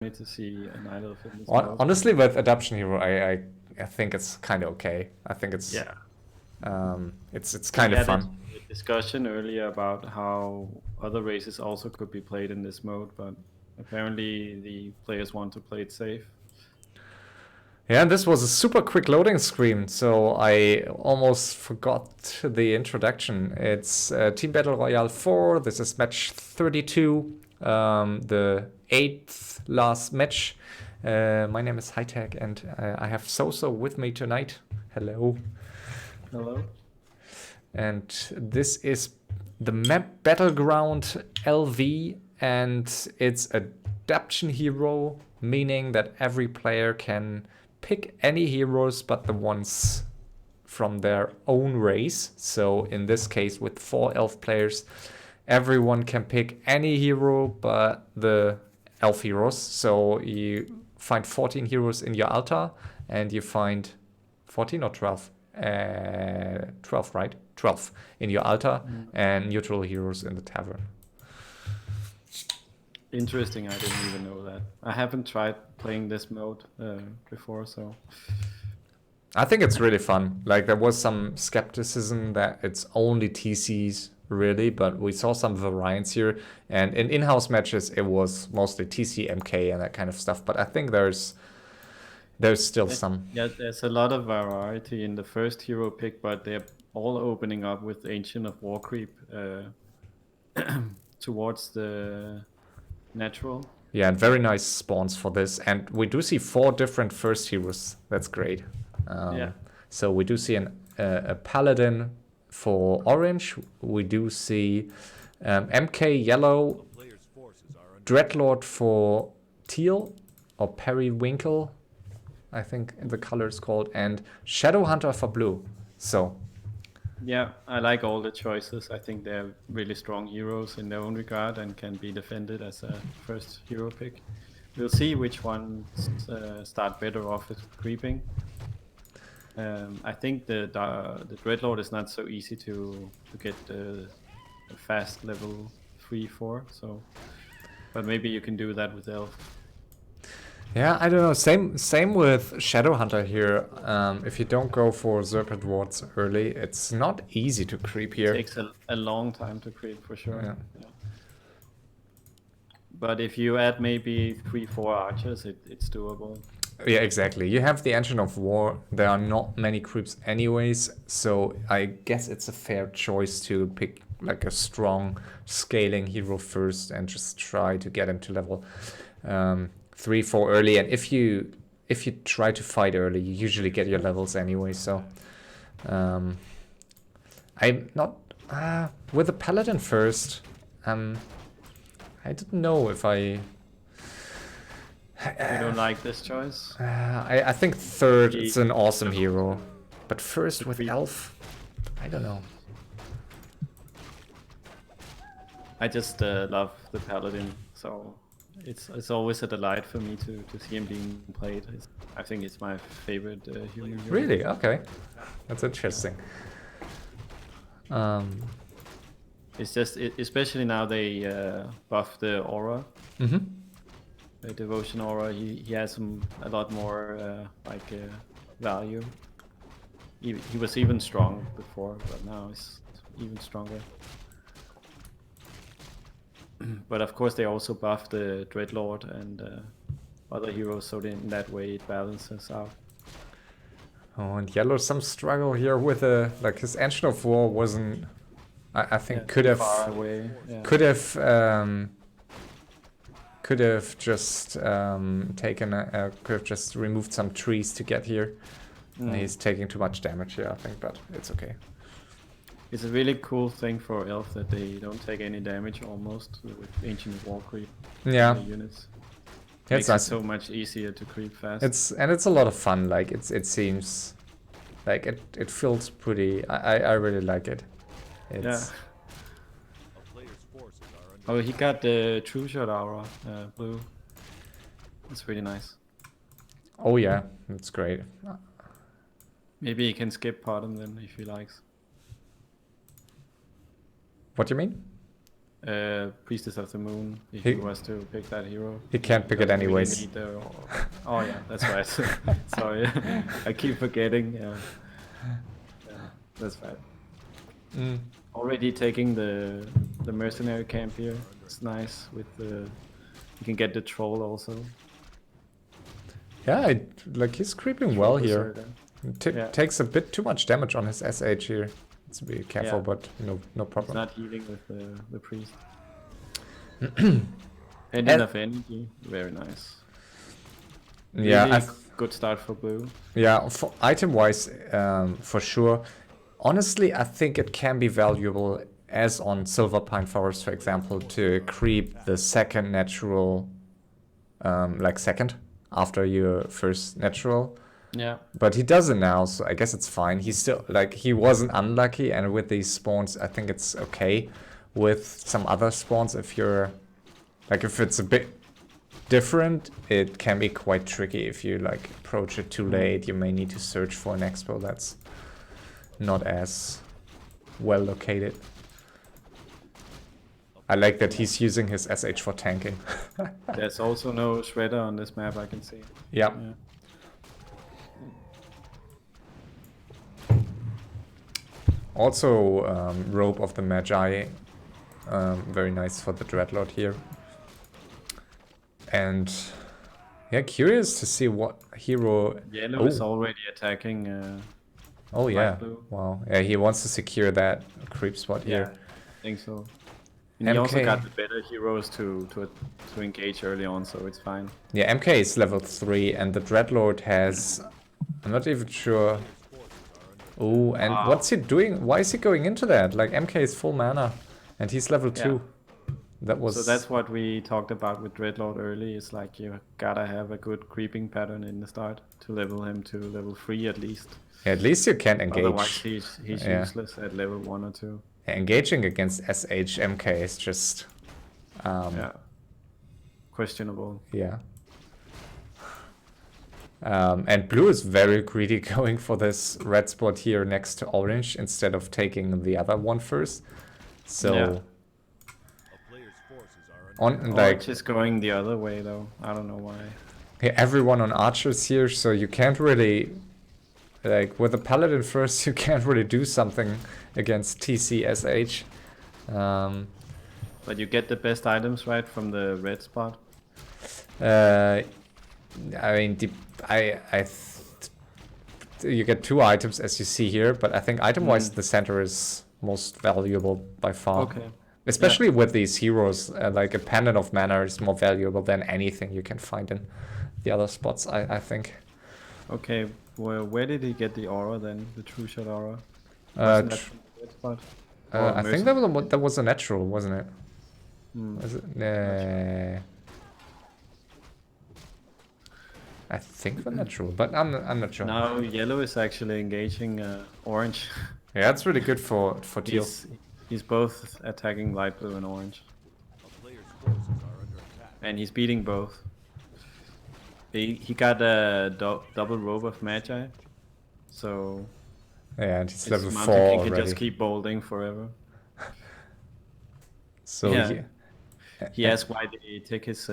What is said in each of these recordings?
me to see an idol in this mode. Honestly, with Adoption Hero, I think it's kind of okay. I think it's it's kind of fun. We had a discussion earlier about how other races also could be played in this mode, but apparently the players want to play it safe. Yeah, and this was a super quick loading screen, so I almost forgot the introduction. It's Team Battle Royale 4. This is match 32, the 8th last match. My name is Hightech, and I have Soso with me tonight. Hello. Hello. And this is the map Battleground LV, and it's Adaption Hero, meaning that every player can pick any heroes but the ones from their own race. So in this case, with 4 elf players, everyone can pick any hero but the elf heroes. So you find 14 heroes in your altar, and you find 14 or 12? 12, right? 12 in your altar, and neutral heroes in the tavern. Interesting, I didn't even know that. I haven't tried playing this mode before, so... I think it's really fun. Like, there was some skepticism that it's only TCs, really, but we saw some variants here. And in in-house matches, it was mostly TC, MK, and that kind of stuff. But I think there's still some. Yeah, there's a lot of variety in the first hero pick, but they're all opening up with Ancient of War creep towards the natural. Yeah, and very nice spawns for this. And we do see 4 different first heroes. That's great. Yeah. So we do see a Paladin for orange. We do see MK yellow, Dreadlord for teal, or Periwinkle, I think the color is called, and Shadow Hunter for blue. So yeah, I like all the choices. I think they're really strong heroes in their own regard and can be defended as a first hero pick. We'll see which ones start better off with creeping. I think the Dreadlord is not so easy to get the fast level 3-4. So, but maybe you can do that with Elf. yeah, I don't know. Same with Shadowhunter here. If you don't go for Serpent Wards early, it's not easy to creep here. It takes a long time to creep for sure. Yeah. But if you add maybe 3-4 archers, it's doable. Yeah, exactly. You have the Engine of War. There are not many creeps anyways, so I guess it's a fair choice to pick like a strong scaling hero first and just try to get him to level 3-4 early. And if you try to fight early, you usually get your levels anyway. So I'm not with the Paladin first. I didn't know if I. You don't like this choice? I think third it's an awesome hero, but first with Elf, I don't know. I just love the Paladin, so it's always a delight for me to see him being played. I think it's my favorite human hero. Really? Okay, that's interesting. It's just especially now they buff the aura. The devotion aura, he has a lot more value. He was even strong before, but now he's even stronger. But of course they also buff the Dreadlord and other heroes, so in that way it balances out. Oh, and yellow some struggle here with his Engine of War wasn't. I think could have far away. Yeah. Could have just could have just removed some trees to get here. He's taking too much damage here, I think, but it's okay. It's a really cool thing for Elf that they don't take any damage almost with Ancient War creep. Yeah. Units. It's Makes nice. it so much easier to creep fast. It's a lot of fun. Like it seems like it feels pretty. I really like it. Yeah. Oh, he got the True Shot aura, blue. That's really nice. Oh yeah, that's great. Maybe he can skip part of them if he likes. What do you mean? Priestess of the Moon, if He- he was to pick that hero. He can't pick it Doesn't really anyways. need oh yeah, that's right. Sorry, I keep forgetting. Yeah, that's right. Mm. Already taking the mercenary camp here. It's nice with the. You can get the troll also. Yeah, like he's creeping Troll well here. berserker. Yeah. Takes a bit too much damage on his SH here. Let's be careful, Yeah. but no He's problem. not healing with the priest. And- Ending of energy, very nice. Yeah, Really good start for blue. yeah. For item wise, for sure. Honestly, I think it can be valuable, as on Silver Pine Forest, for example, to creep the second natural, like second after your first natural. Yeah. But he does it now, so I guess it's fine. He's still, like, he wasn't unlucky, and with these spawns, I think it's okay. With some other spawns, if you're, like, if it's a bit different, it can be quite tricky. If you, like, approach it too late, you may need to search for an expo that's not as well located. I like that he's using his SH for tanking. There's also no shredder on this map, I can see. Yeah. Yeah. Also, Robe of the Magi, very nice for the Dreadlord here. And yeah, curious to see what hero. Yellow is already attacking. Oh yeah! blue. Wow. Yeah, he wants to secure that creep spot here. I think so. And he also MK. got the better heroes to engage early on, so it's fine. Yeah, MK is level 3, and the Dreadlord has. I'm not even sure. Oh, and what's he doing? Why is he going into that? Like, MK is full mana, and he's level 2. That was. So that's what we talked about with Dreadlord early. It's like you gotta have a good creeping pattern in the start to level him to level 3 at least. Yeah, at least you can't engage. Otherwise he's useless at level 1 or 2. Yeah, engaging against SH MK is just. Questionable. Yeah. And blue is very greedy, going for this red spot here next to orange instead of taking the other one first. So on like Orange is going the other way though. I don't know why. yeah, everyone on archers here, so you can't really, like, with the paladin first, you can't really do something against TCSH. But you get the best items right from the red spot. I mean, you get 2 items as you see here, but I think item-wise the center is most valuable by far. Okay. Especially with these heroes, like a pendant of mana is more valuable than anything you can find in the other spots, I think. Okay, well, where did he get the aura then? The true shot aura? Uh, Wasn't that from the red spot? I think that was a natural, wasn't it? Was it? I think the natural, but I'm not sure. Now yellow is actually engaging orange. Yeah, that's really good for teal. He's both attacking light blue and orange. And he's beating both. He got a double robe of magi. So yeah, and he's his level 4 Mountain King already. can just keep bolding forever. So yeah. He asks why they take his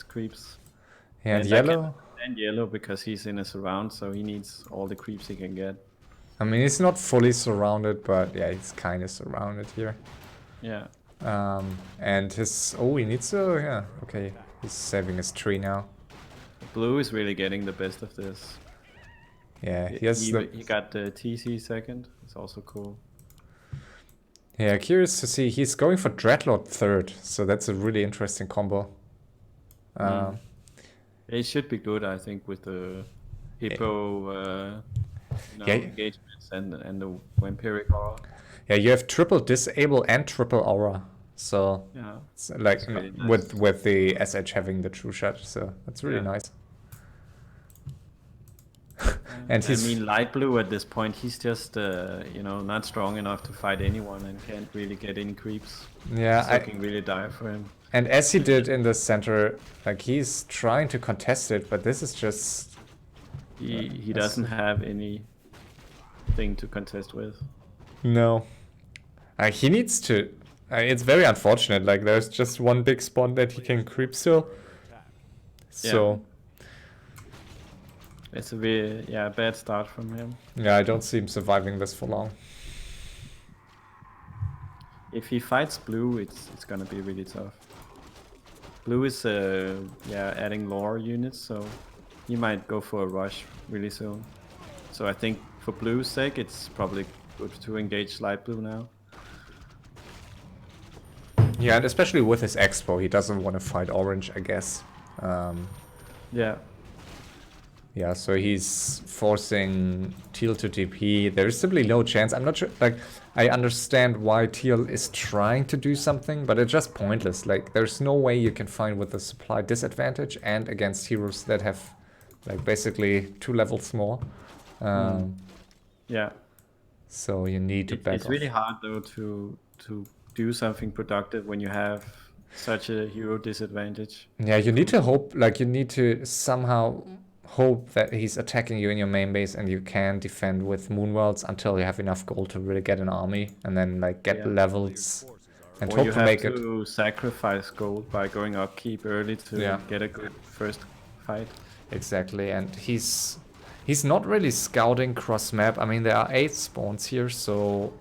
creeps. Yeah, and I yellow. And yellow because he's in a surround, so he needs all the creeps he can get. I mean, he's not fully surrounded, but yeah, he's kind of surrounded here. Yeah. And his he needs to okay, he's saving his tree now. Blue is really getting the best of this. Yeah, he got the TC second. It's also cool. Yeah, curious to see. He's going for Dreadlord third, so that's a really interesting combo. It should be good, I think, with the Hippo engagements and the Vampiric Aura. Yeah, you have triple disable and triple aura. So yeah, it's like really nice. with the SH having the true shot, so that's really nice. And I mean, light blue at this point, he's just not strong enough to fight anyone and can't really get any creeps. Yeah, it's looking really dire for him. And as he did in the center, like, he's trying to contest it, but this is just he doesn't have anything to contest with. No, he needs to It's very unfortunate. Like there's just one big spawn that he can creep still. So it's a very bad start from him. yeah, I don't see him surviving this for long. If he fights blue, it's gonna be really tough. Blue is adding lore units, so he might go for a rush really soon. So I think for blue's sake, it's probably good to engage light blue now. Yeah, and especially with his expo, he doesn't want to fight orange, I guess. Yeah. Yeah, so he's forcing Teal to TP. There is simply no chance. I'm not sure. Like, I understand why Teal is trying to do something, but it's just pointless. Like, there's no way you can find with the supply disadvantage and against heroes that have, like, basically 2 levels more. Yeah. So you need to back It's off. really hard though to do something productive when you have such a hero disadvantage. Yeah, you need to hope. Like, you need to somehow hope that he's attacking you in your main base and you can defend with Moonworlds until you have enough gold to really get an army and then like get levels and Or hope you to have make it. to sacrifice gold by going upkeep early to get a good first fight. Exactly, and he's not really scouting cross map. I mean, there are 8 spawns here, so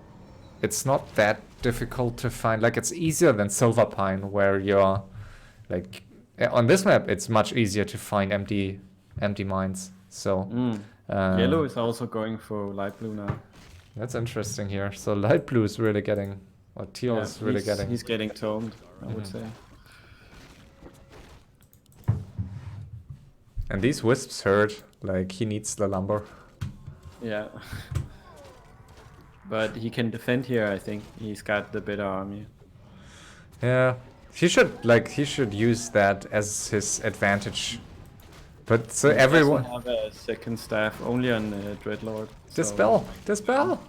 it's not that difficult to find. Like, it's easier than Silver Pine, where you're like on this map it's much easier to find empty mines. So Yellow is also going for light blue now. that's interesting here. So light blue is really getting, or teal is really getting. He's getting tomed, I would say. And these wisps hurt. Like, he needs the lumber. Yeah. But he can defend here, I think. He's got the better army. Yeah, he should use that as his advantage. But so He everyone doesn't have a second staff, only on Dreadlord. dispel, So... dispel.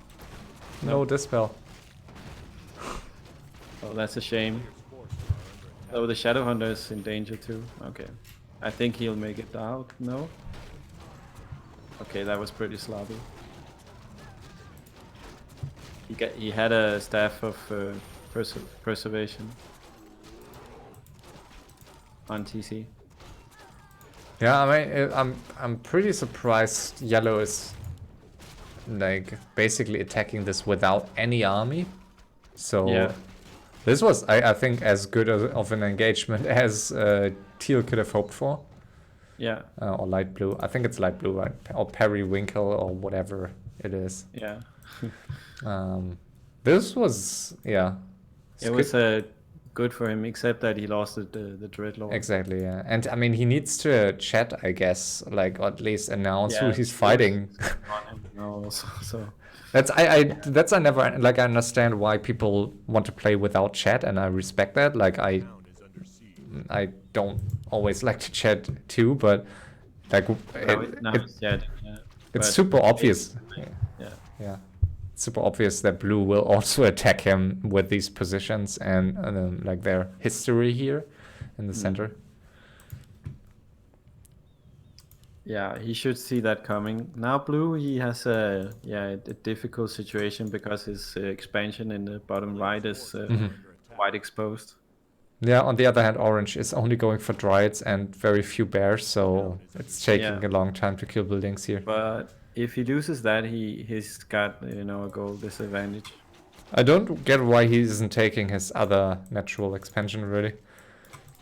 No dispel. Oh, that's a shame. Oh, the Shadow Hunter is in danger too. Okay. I think he'll make it out. No? Okay, that was pretty sloppy. He had a staff of preservation on TC. Yeah, I mean, I'm pretty surprised Yellow is like basically attacking this without any army. So Yeah. this was, I think, as good of an engagement as Teal could have hoped for. Yeah. Or light blue. I think it's light blue, right? Or periwinkle or whatever it is. Yeah. This was, yeah. It was good for him, except that he lost the Dreadlord. Exactly, yeah. And I mean, he needs to chat, I guess, like, or at least announce who he's he fighting. was so That's I never, like, I understand why people want to play without chat, and I respect that. Like, I don't always like to chat too, but like it's super obvious. Yeah. Super obvious that blue will also attack him with these positions and like their history here in the center. Yeah, he should see that coming. Now blue, he has a difficult situation because his expansion in the bottom right is quite exposed. Yeah, on the other hand, orange is only going for Dryads and very few bears, so it's taking a long time to kill buildings here. But if he loses that, he's got, a gold disadvantage. I don't get why he isn't taking his other natural expansion, really.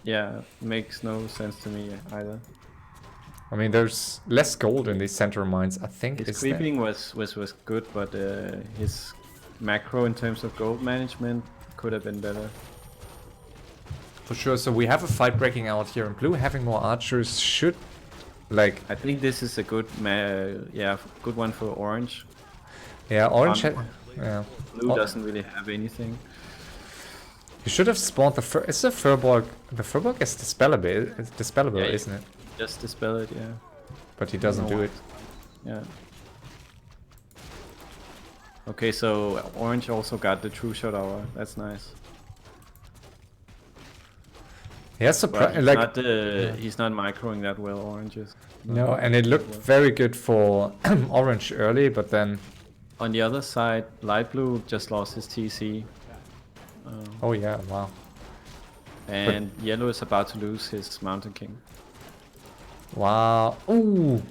Yeah, makes no sense to me either. I mean, there's less gold in these center mines, I think. His creeping was good, but his macro in terms of gold management could have been better. For sure, so we have a fight breaking out here, and blue having more archers should, like... I think this is a good good one for orange. Yeah, orange Blue doesn't really have anything. You should have spawned the is the Furbolg... The Furbolg is dispellable, isn't it? Just dispel it, yeah. But he doesn't do it. Yeah. Okay, so orange also got the true shot hour. That's nice. Yeah, like he's not microing that well, oranges. No, and it looked very good for orange early, but then on the other side, light blue just lost his TC Oh yeah, wow. And yellow is about to lose his Mountain King. Wow. Ooh,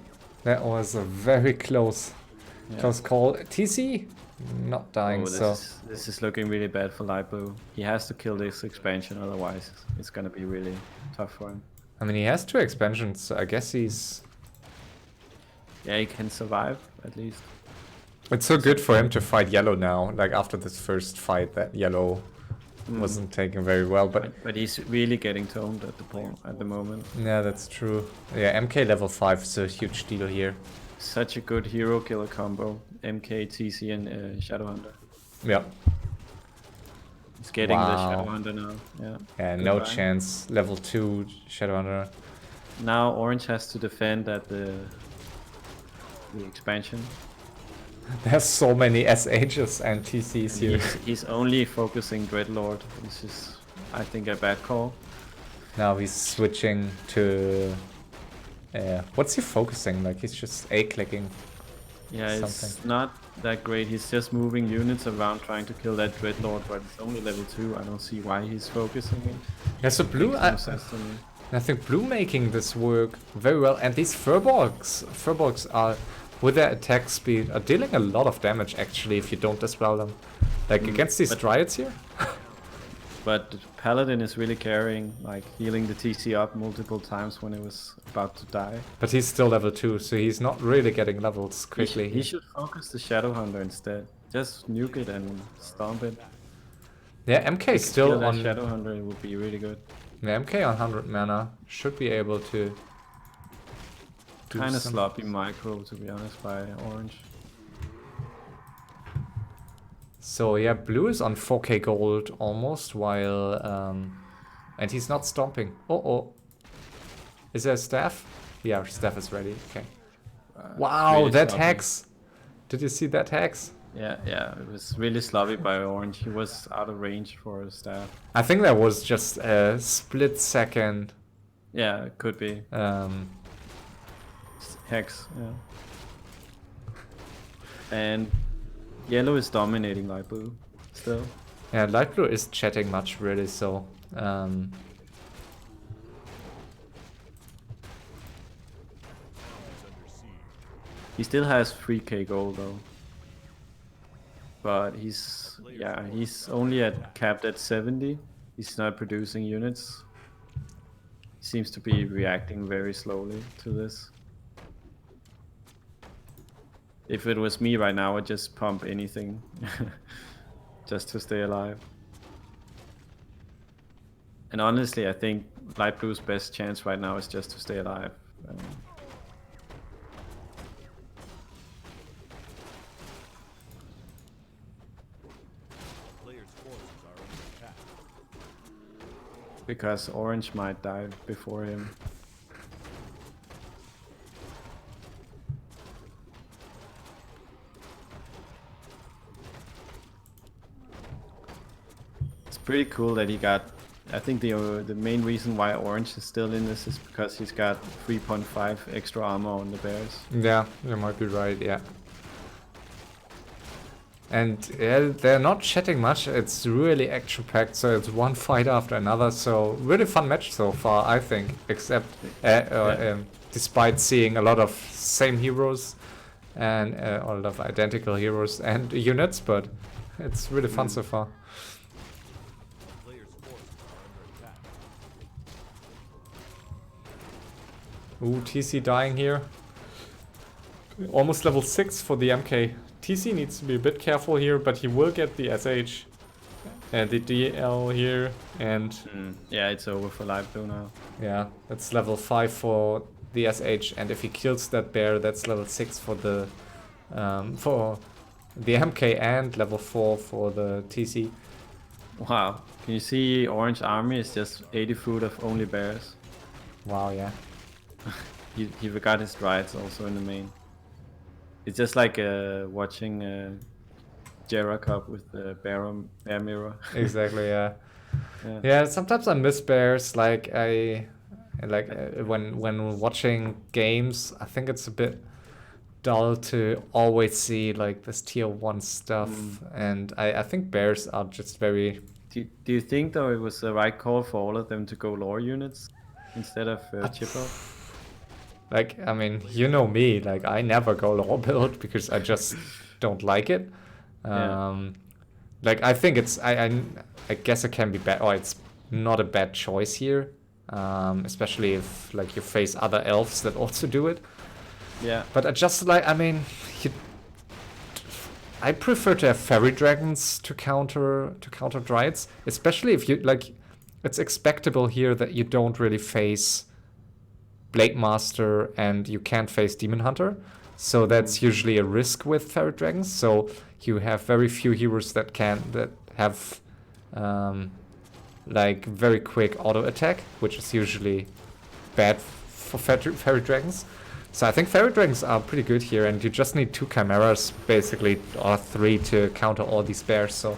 that was a very close call. TC not dying, Oh, so this is looking really bad for light blue. He has to kill this expansion, otherwise it's gonna be really tough for him. I mean he has 2 expansions, so I guess he's... Yeah, he can survive at least. It's so good for him to fight yellow now, like after this first fight that yellow wasn't taken very well, but he's really getting toned at the moment. Yeah, that's true. Yeah, MK level 5 is a huge deal here. Such a good hero killer combo. MK, TC, and Shadowhunter. Yeah. He's getting the Shadowhunter now. Yeah. Yeah, no chance. Level 2 Shadowhunter. Now Orange has to defend at the expansion. There's so many SHs and TCs here. He's only focusing Dreadlord, which is, I think, a bad call. Now he's switching to... what's he focusing? Like he's just A-clicking. Yeah, something. It's not that great. He's just moving units around trying to kill that Dreadlord, but it's only level 2. I don't see why he's focusing it. Yeah, so blue... I think blue making this work very well. And these Furbolgs are... with their attack speed, are dealing a lot of damage actually if you don't dispel them. Like against these Dryads here. But Paladin is really carrying, like healing the TC up multiple times when it was about to die. But he's still level 2, so he's not really getting levels quickly. He should focus the Shadowhunter instead. Just nuke it and stomp it. Yeah, MK is still on... Shadowhunter, it would be really good. Yeah, MK on 100 mana should be able to... Kind of sloppy micro, to be honest, by Orange. So yeah, blue is on 4k gold almost, while... and he's not stomping. Oh. Is there a staff? Yeah, staff is ready. Okay. Wow, really that sloppy. Hex! Did you see that hex? Yeah, it was really sloppy by Orange. He was out of range for a staff. I think that was just a split second. Yeah, it could be. Hex, yeah. And yellow is dominating light blue still. Yeah, light blue is chatting much really, so he still has 3k gold though. But he's only capped at 70. He's not producing units. He seems to be reacting very slowly to this. If it was me right now, I'd just pump anything just to stay alive. And honestly, I think light blue's best chance right now is just to stay alive. Because Orange might die before him. Pretty cool that he got. I think the main reason why Orange is still in this is because he's got 3.5 extra armor on the bears. Yeah, you might be right. Yeah. And yeah, they're not chatting much. It's really action packed, so it's one fight after another. So really fun match so far, I think. Except despite seeing a lot of same heroes and a lot of identical heroes and units, but it's really fun so far. Ooh, TC dying here. Almost level 6 for the MK. TC needs to be a bit careful here, but he will get the SH and the DL here, and... yeah, it's over for light blue now. Yeah, that's level 5 for the SH, and if he kills that bear, that's level 6 for the MK and level 4 for the TC. Wow, can you see Orange army is just 80 foot of only bears? Wow, yeah. he forgot his rides also in the main. It's just like watching Jera Cup with the bear mirror. Exactly, yeah. Yeah, sometimes I miss bears. Like when watching games, I think it's a bit dull to always see like this tier 1 stuff, and I think bears are just very Do you think though it was the right call for all of them to go lore units instead of Chippo? Like, I mean, you know me, like I never go lore build because I just don't like it. Yeah. Like I think I guess it can be bad, or it's not a bad choice here, especially if like you face other elves that also do it. Yeah. But I just like, I mean, you, I prefer to have fairy dragons to counter dryads, especially if you like. It's expectable here that you don't really face Blade Master and you can't face Demon Hunter, so that's usually a risk with fairy dragons. So you have very few heroes that have like very quick auto attack, which is usually bad for fairy dragons. So I think fairy dragons are pretty good here, and you just need 2 chimeras basically, or 3 to counter all these bears. So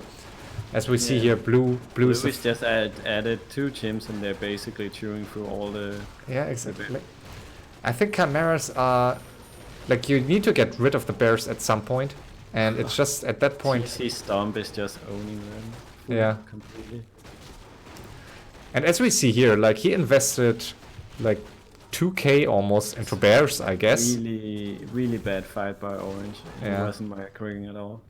as we see here, blue is just added 2 chimps, and they're basically chewing through all the. Yeah, exactly. I think chimeras are like, you need to get rid of the bears at some point, and it's just at that point. CC Stomp is just owning them. Yeah. Completely. And as we see here, like he invested like 2k almost into bears, I guess. Really bad fight by Orange. Yeah. It wasn't microing at all.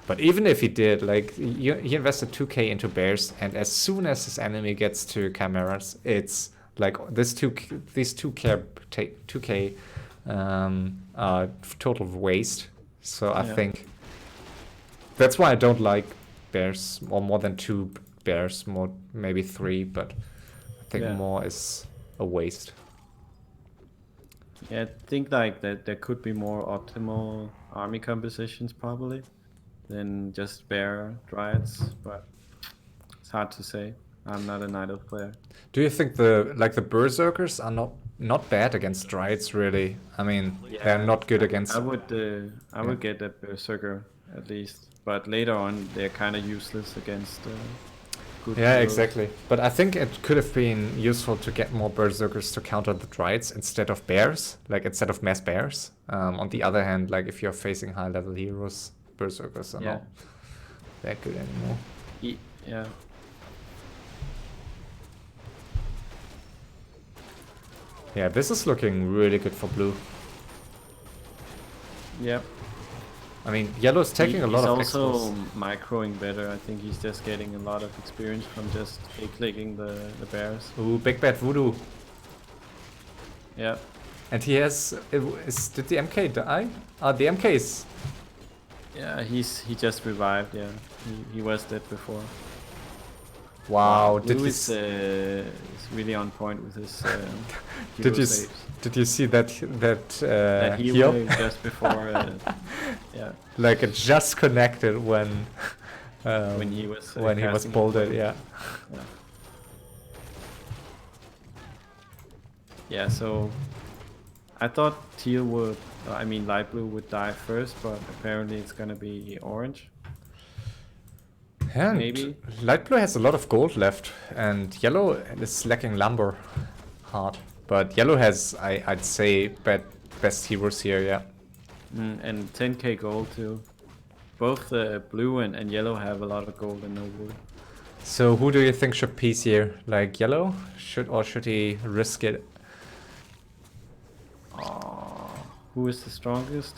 But even if he did, like he invested 2k into bears, and as soon as his enemy gets to chimeras, it's like these 2k total waste. So I think that's why I don't like bears, or more than 2 bears, more maybe 3, but I think more is a waste. Yeah, I think like that there could be more optimal army compositions probably than just bear dryads, but it's hard to say. I'm not a Night Elf player. Do you think the berserkers are not bad against dryads really? I mean, they're not good against. I would get a berserker at least, but later on they're kind of useless against good heroes. Exactly. But I think it could have been useful to get more berserkers to counter the dryads instead of bears, like instead of mass bears. On the other hand, like if you're facing high level heroes, berserkers are not that good anymore. Yeah. Yeah, this is looking really good for blue. Yep. I mean, yellow's taking a lot of He's also expos. microing better. I think he's just getting a lot of experience from just clicking the bears. Ooh, big bad voodoo. Yeah. And he has... did the MK die? The MK is... Yeah, he just revived, yeah. He was dead before. Wow, Blue is really on point with his Did you see that he heal? just before yeah. Like it just connected when he was bolted, yeah. Yeah, so I thought teal would light blue would die first, but apparently it's gonna be orange. Yeah, maybe. Light blue has a lot of gold left, and yellow is lacking lumber hard. But yellow has, I'd say, best heroes here, yeah. And 10k gold too. Both blue and yellow have a lot of gold and no wood. So who do you think should piece here? Like yellow? Should he risk it? Who is the strongest?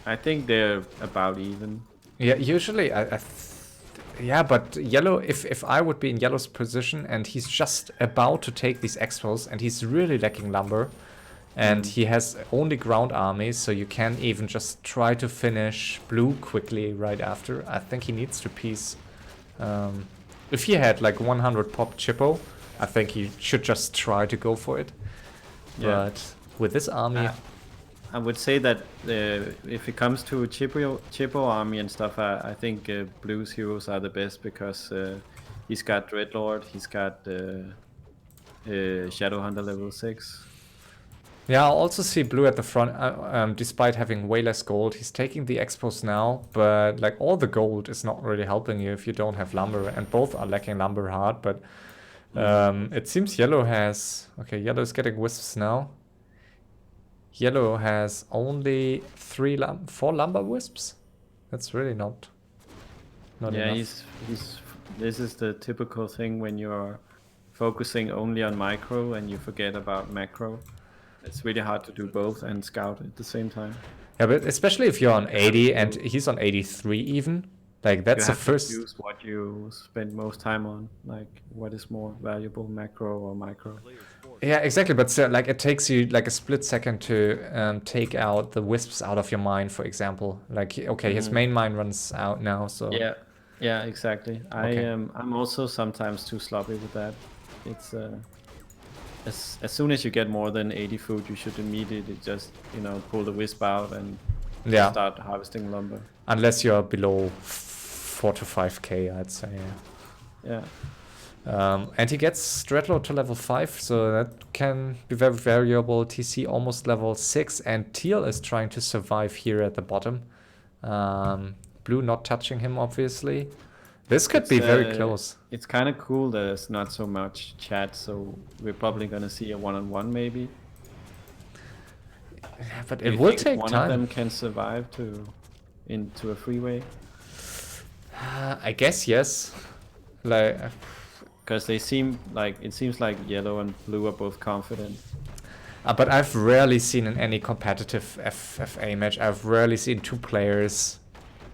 I think they're about even. Yeah, usually yeah, but yellow, if I would be in yellow's position and he's just about to take these expos and he's really lacking lumber and he has only ground armies, so you can't even just try to finish blue quickly right after. I think he needs to piece. If he had like 100 pop Chippo, I think he should just try to go for it. Yeah. But with this army... I would say that if it comes to Chippo army and stuff, I think Blue's heroes are the best because he's got Dreadlord, he's got Shadowhunter level 6. Yeah, I also see Blue at the front, despite having way less gold. He's taking the expos now, but like all the gold is not really helping you if you don't have lumber, and both are lacking lumber hard, but it seems yellow has... Okay, yellow is getting wisps now. Yellow has only 4 lumber wisps. That's really not Not Yeah, enough. he's. This is the typical thing when you're focusing only on micro and you forget about macro. It's really hard to do both and scout at the same time. Yeah, but especially if you're on You have 80 and to he's on 83 even. Like, you that's the have to first. choose what you spend most time on, like what is more valuable, macro or micro. Yeah, exactly. But still, like, it takes you like a split second to take out the wisps out of your mine, for example. Like, okay, his main mine runs out now, so. Yeah, yeah, exactly. Okay. I'm also sometimes too sloppy with that. It's as soon as you get more than 80 food, you should immediately just pull the wisp out and Yeah. start harvesting lumber. Unless you're below 4 to 5k, I'd say. Yeah. And he gets Dreadlord to level 5, so that can be very variable. TC almost level 6, and Teal is trying to survive here at the bottom. Blue not touching him, obviously. This could be very close. It's kind of cool that there's not so much chat, so we're probably gonna see a one-on-one maybe. But Do it you will think take one time. of them can survive into a freeway? I guess yes. Like, Because it seems like yellow and blue are both confident. but I've rarely seen in any competitive FFA match. I've rarely seen two players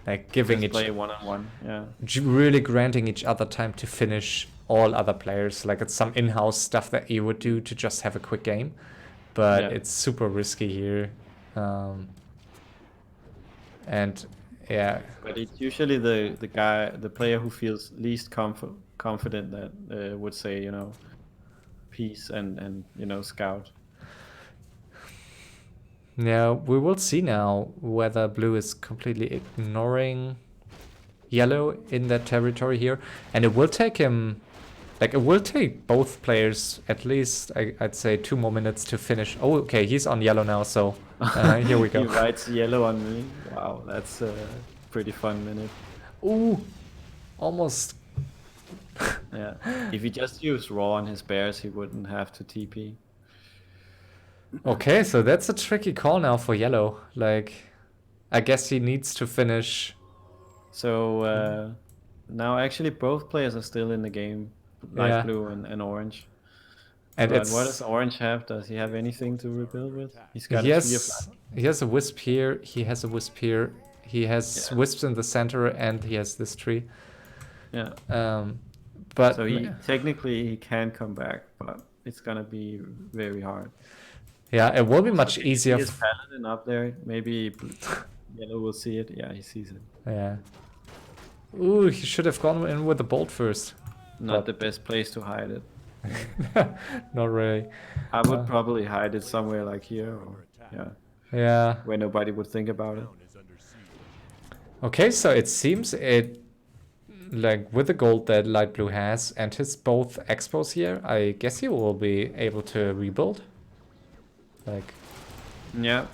like giving Just each play one-on-one, yeah. really granting each other time to finish all other players. Like, it's some in-house stuff that you would do to just have a quick game, but Yeah. it's super risky here. And yeah, But it's usually the player who feels least confident that would say, peace and scout. yeah, we will see now whether blue is completely ignoring yellow in that territory here, and it will take him, like, it will take both players at least, I'd say, 2 more minutes to finish. Oh, okay, he's on yellow now, so here we go. He writes yellow on me. Wow, that's a pretty fun minute. Ooh, almost. Yeah, if he just used raw on his bears, he wouldn't have to TP. Okay, so that's a tricky call now for yellow. Like, I guess he needs to finish. So now actually both players are still in the game, light Yeah. blue and orange. And But it's what does orange have? Does he have anything to rebuild with? He's got he a tree of has he has a wisp here, he has a wisp here, he has Yeah. wisps in the center, and he has this tree. Yeah. But So technically he can come back, but it's gonna be very hard. yeah, it will be much If you easier. see his paladin up there, maybe yellow will see it. Yeah, he sees it. Yeah. Ooh, he should have gone in with the bolt first. Not the best place to hide it. Not really. I would probably hide it somewhere like here, or Yeah. where nobody would think about it. Okay, so it seems like with the gold that light blue has and his both expos here, I guess he will be able to rebuild. Like, Yeah.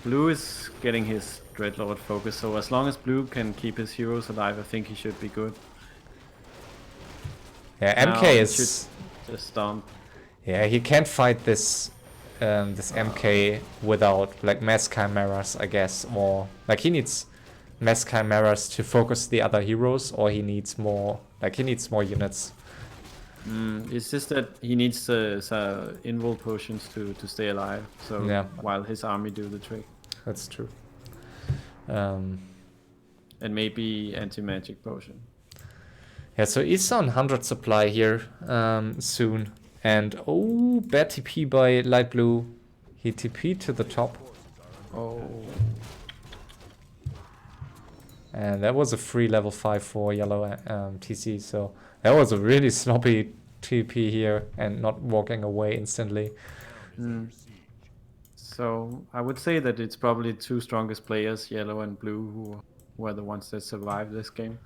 Blue is getting his Dreadlord focus, so as long as blue can keep his heroes alive, I think he should be good. yeah, Now MK he is should just stomp. yeah, he can't fight this this MK without like mass chimeras, I guess, or like he needs mass chimeras to focus the other heroes, or he needs more units. It's just that he needs invul potions to stay alive. So Yeah. while his army do the trick, That's true. and maybe anti-magic potion. Yeah, so he's on 100 supply here soon. And oh, bad TP by light blue. He TP'd to the top. Oh, And that was a free level 5 for yellow TC. So that was a really sloppy TP here and not walking away instantly. So I would say that it's probably two strongest players, yellow and blue, who are the ones that survived this game.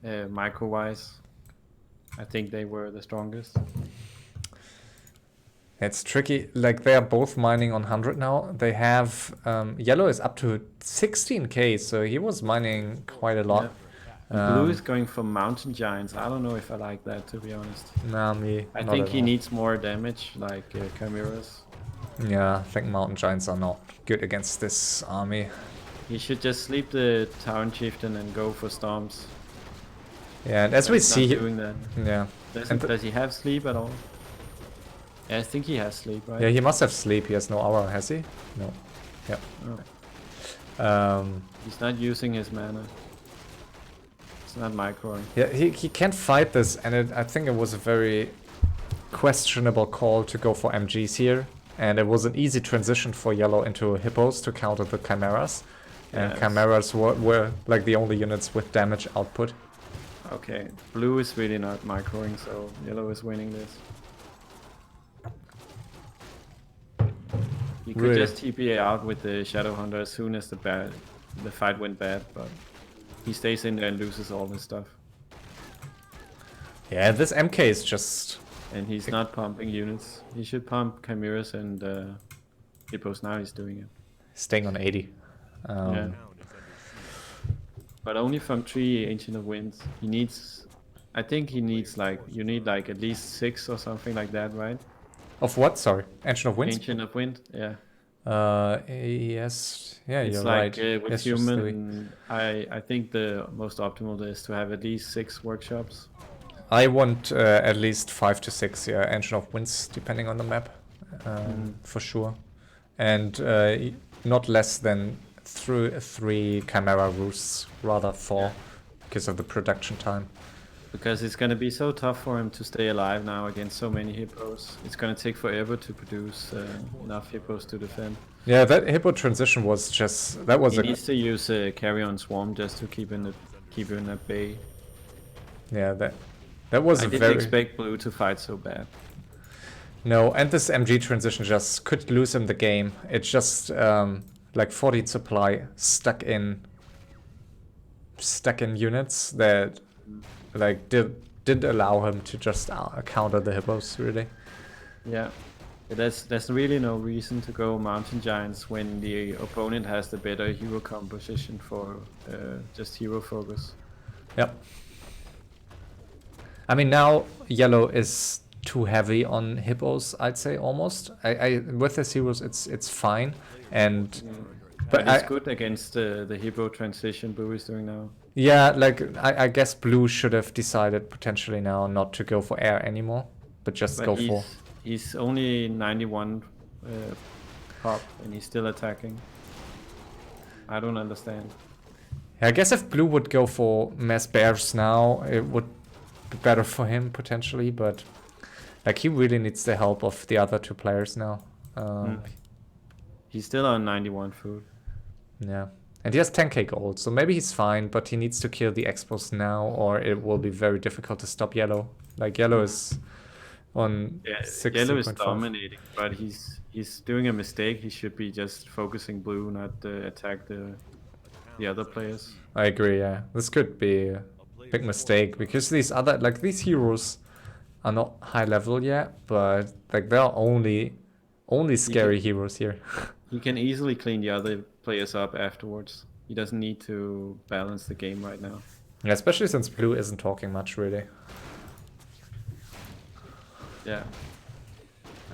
Micro-wise, I think they were the strongest. It's tricky. Like, they are both mining on 100 now. They have yellow is up to 16k, so he was mining quite a lot. Blue is going for mountain giants. I don't know if I like that, to be honest. Nah, me. I not think at he all. needs more damage, like chimeras. Yeah, I think mountain giants are not good against this army. He should just sleep the Town Chieftain and go for storms. Yeah, and as But we he's see, not doing that. yeah, Does he have sleep at all? Yeah, I think he has sleep, right? yeah, he must have sleep. He has no aura, has he? No. Yep. Oh. He's not using his mana. It's not microing. Yeah, he can't fight this, and I think it was a very questionable call to go for MGs here. And it was an easy transition for yellow into hippos to counter the chimeras. And Yes. chimeras were like the only units with damage output. Okay, blue is really not microing, so yellow is winning this. You could Really? just TPA out with the Shadow Hunter as soon as the fight went bad, but he stays in there and loses all his stuff. Yeah, this MK is just... And he's not pumping units. He should pump Chimeras and Hippos. Now he's doing it. staying on 80. Yeah. But only from 3 Ancient of Winds. He needs... I think he needs like... You need like at least 6 or something like that, right? Of what? Sorry. Ancient of Winds? Ancient of Wind, yeah. Yes. Yeah, It's you're like right. with Yes, just human, I think the most optimal is to have at least 6 workshops. I want at least 5 to 6, yeah, Ancient of Winds, depending on the map, for sure. And not less than 3 Chimera Roosts, rather 4, because of the production time. Because it's going to be so tough for him to stay alive now against so many hippos. It's going to take forever to produce enough hippos to defend. Yeah, that hippo transition was just... That was He needs to use a carry-on swarm just to keep him at bay. Yeah, that was I a didn't very... expect blue to fight so bad. No, and this MG transition just could lose him the game. It's just like 40 supply stuck in units that like didn't allow him to just counter the hippos, really. Yeah, there's really no reason to go Mountain Giants when the opponent has the better hero composition for just hero focus. Yep. I mean, now yellow is too heavy on hippos, I'd say, almost. I with his heroes, it's fine, and but it's good against the hippo transition blue is doing now. Yeah, like I guess blue should have decided potentially now not to go for air anymore, but just go for... He's only 91 pop and he's still attacking. I don't understand. I guess if blue would go for mass bears now, it would be better for him potentially, but like he really needs the help of the other 2 players now. He's still on 91 food. Yeah. And he has 10k gold, so maybe he's fine, but he needs to kill the expos now, or it will be very difficult to stop yellow. Like yellow is on 60.5. Yellow is dominating, but he's doing a mistake. He should be just focusing blue, not attack the other players. I agree, yeah. This could be a big mistake, because these heroes are not high level yet, but like there are only scary heroes here. He can easily clean the other players up afterwards. He doesn't need to balance the game right now. Yeah, especially since blue isn't talking much, really. Yeah.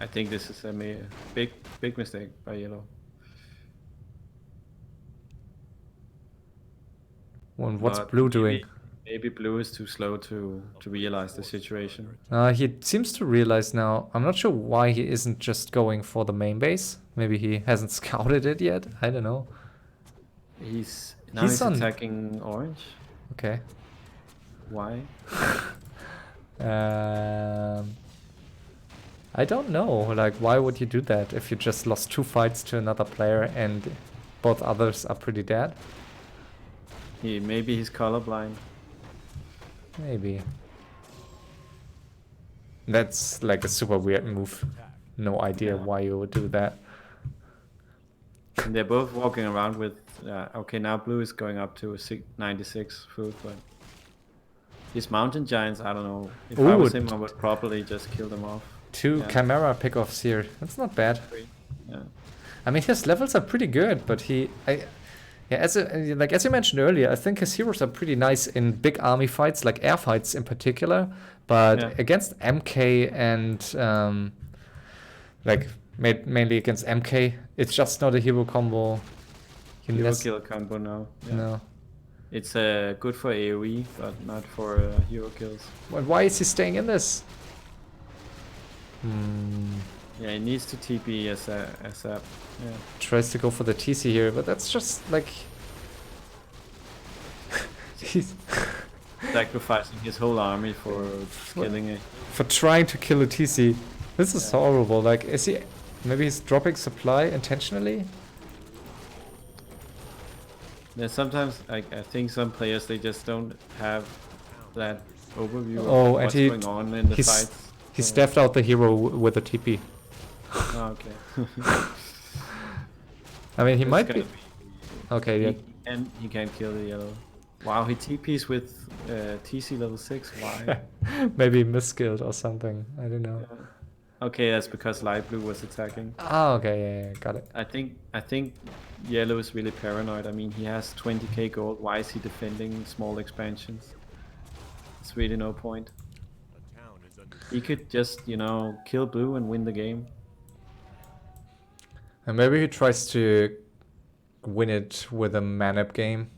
I think this is a big mistake by yellow. Well, what's blue doing? Maybe blue is too slow to realize the situation. He seems to realize now. I'm not sure why he isn't just going for the main base. Maybe he hasn't scouted it yet. I don't know. He's attacking orange. Okay. Why? I don't know. Like, why would you do that if you just lost 2 fights to another player and both others are pretty dead? Maybe he's colorblind. Maybe. That's like a super weird move. No idea why you would do that. And they're both walking around with... okay, now blue is going up to 96 food, but... These Mountain Giants, I don't know. If I was him, I would probably just kill them off. 2 Chimera pickoffs here. That's not bad. Yeah. I mean, his levels are pretty good, but as you mentioned earlier, I think his heroes are pretty nice in big army fights, like air fights in particular. But against MK and mainly against MK, it's just not a hero combo Hero kill combo now. Yeah. No. It's good for AoE, but not for hero kills. Why is he staying in this? Yeah, he needs to TP ASAP. Yeah. Tries to go for the TC here, but that's just like... he's... sacrificing his whole army for killing it. For trying to kill a TC. This is horrible. Like, is he... Maybe he's dropping supply intentionally? There's sometimes, I think some players, they just don't have that overview of what's going on in the fights. He staffed out the hero with a TP. Oh, okay. I mean, he might be... Okay, yeah. He can't kill the yellow. Wow, he TPs with TC level 6. Why? Maybe misskilled or something. I don't know. Yeah. Okay, that's because light blue was attacking. Oh, okay, yeah, got it. I think yellow is really paranoid. I mean, he has 20k gold. Why is he defending small expansions? It's really no point. He could just, you know, kill blue and win the game. And maybe he tries to win it with a man-up game.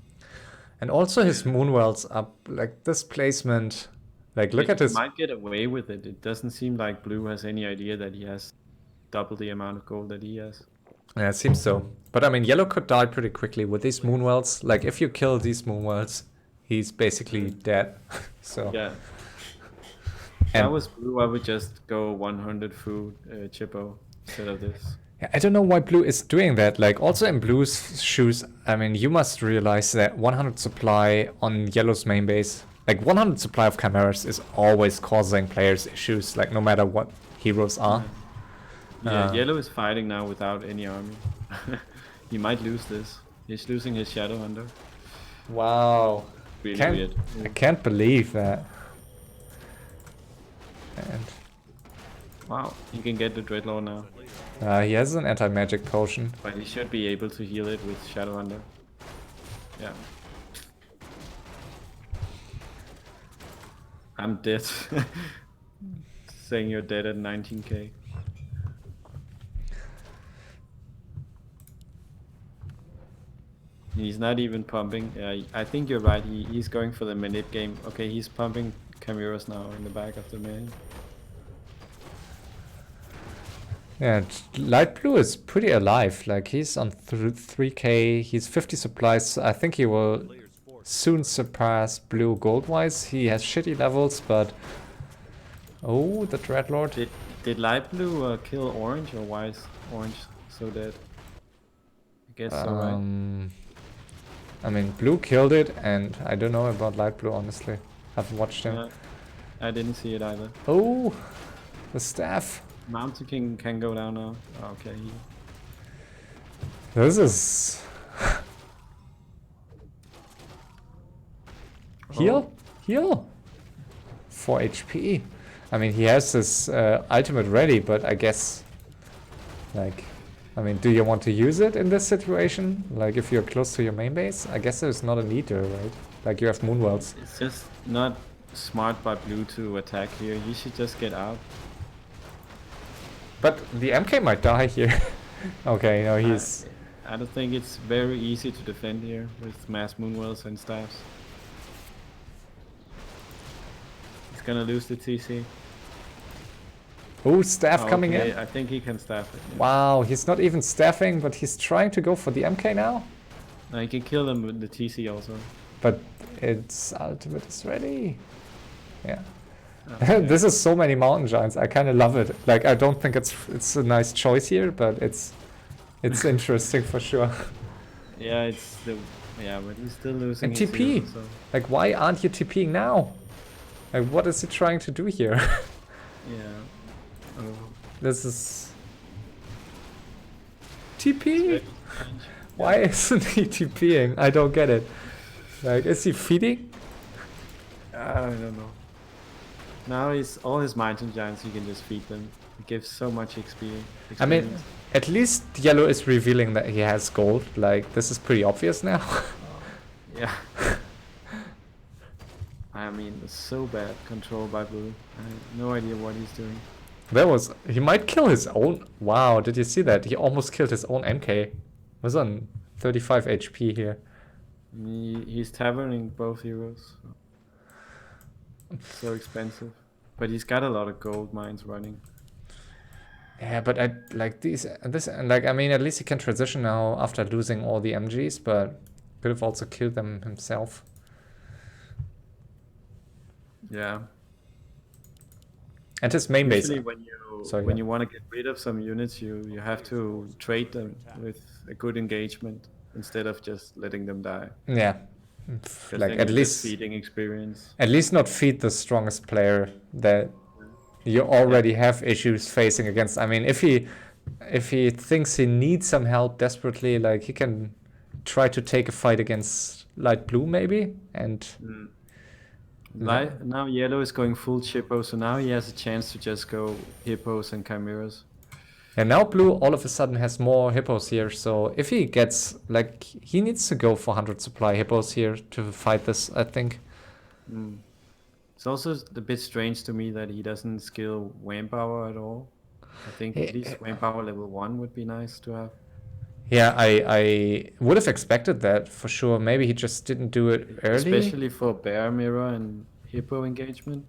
And also his Moonwell's up, like this placement. Like, look at his... He might get away with it. It doesn't seem like blue has any idea that he has double the amount of gold that he has. Yeah, it seems so. But I mean, yellow could die pretty quickly with these Moonwells. Like, if you kill these Moonwells, he's basically dead. So... Yeah. If I was blue, I would just go 100 food Chippo instead of this. Yeah, I don't know why blue is doing that. Like, also in blue's shoes, I mean, you must realize that 100 supply on yellow's main base, like 100 supply of chimeras is always causing players issues, like no matter what heroes are. Yeah, yellow is fighting now without any army. He might lose this. He's losing his Shadow Hunter. Wow. Really weird. I can't believe that. And wow, he can get the Dreadlord now. He has an anti-magic potion. But he should be able to heal it with Shadow Hunter. Yeah. I'm dead. Saying you're dead at 19k. He's not even pumping. Yeah, I think you're right. He's going for the minute game. Okay, he's pumping chimeras now in the back of the main. Yeah, light blue is pretty alive. Like, he's on 3k. He's 50 supplies. I think he will soon surpass blue gold-wise. He has shitty levels, but... Oh, the Dreadlord. Did light blue kill orange, or why is orange so dead? I guess so, right? I mean, blue killed it, and I don't know about light blue, honestly. I've watched him. Yeah, I didn't see it either. Oh, the staff. Mountain King can go down now. Okay. This is... Heal? Heal? 4 HP. I mean, he has his ultimate ready, but I guess... Like... I mean, do you want to use it in this situation? Like, if you're close to your main base? I guess there's not a need there, right? Like, you have Moonwells. It's just not smart by blue to attack here. You should just get out. But the MK might die here. Okay, no, he's... I don't think it's very easy to defend here with mass Moonwells and staffs. He's gonna lose the TC. Oh, staff coming in. I think he can staff it. Yeah. Wow, he's not even staffing, but he's trying to go for the MK now. No, he can kill them with the TC also. But its ultimate is ready. Yeah. Okay. This is so many mountain giants. I kind of love it. Like, I don't think it's a nice choice here, but it's interesting for sure. Yeah, but he's still losing. And TP. So. Like, why aren't you TPing now? Like, what is he trying to do here? Yeah. Oh. This is... TP? Why isn't he TPing? I don't get it. Like, is he feeding? I don't know. Now all his mountain giants, he can just feed them. It gives so much XP. I mean, at least yellow is revealing that he has gold. Like, this is pretty obvious now. Yeah. I mean, it's so bad control by blue. I have no idea what he's doing. He might kill his own. Wow, did you see that? He almost killed his own MK. Was on 35 HP here. He's taverning both heroes. So expensive. But he's got a lot of gold mines running. Yeah, but I like this, and like, I mean, at least he can transition now after losing all the MGs, but could have also killed them himself. Yeah. And his main base. Usually when you want to get rid of some units, you have to trade them with a good engagement instead of just letting them die. Yeah. Like at least feeding experience. At least not feed the strongest player that you already have issues facing against. I mean, if he thinks he needs some help desperately, like he can try to take a fight against light blue maybe, and now yellow is going full chippo, so now he has a chance to just go hippos and chimeras. And now blue all of a sudden has more hippos here, so if he gets, like, he needs to go for 100 supply hippos here to fight this, I think. It's also a bit strange to me that he doesn't skill wham power at all. I think at least wham power level 1 would be nice to have. Yeah, I would have expected that for sure. Maybe he just didn't do it early. Especially for bear mirror and hippo engagement.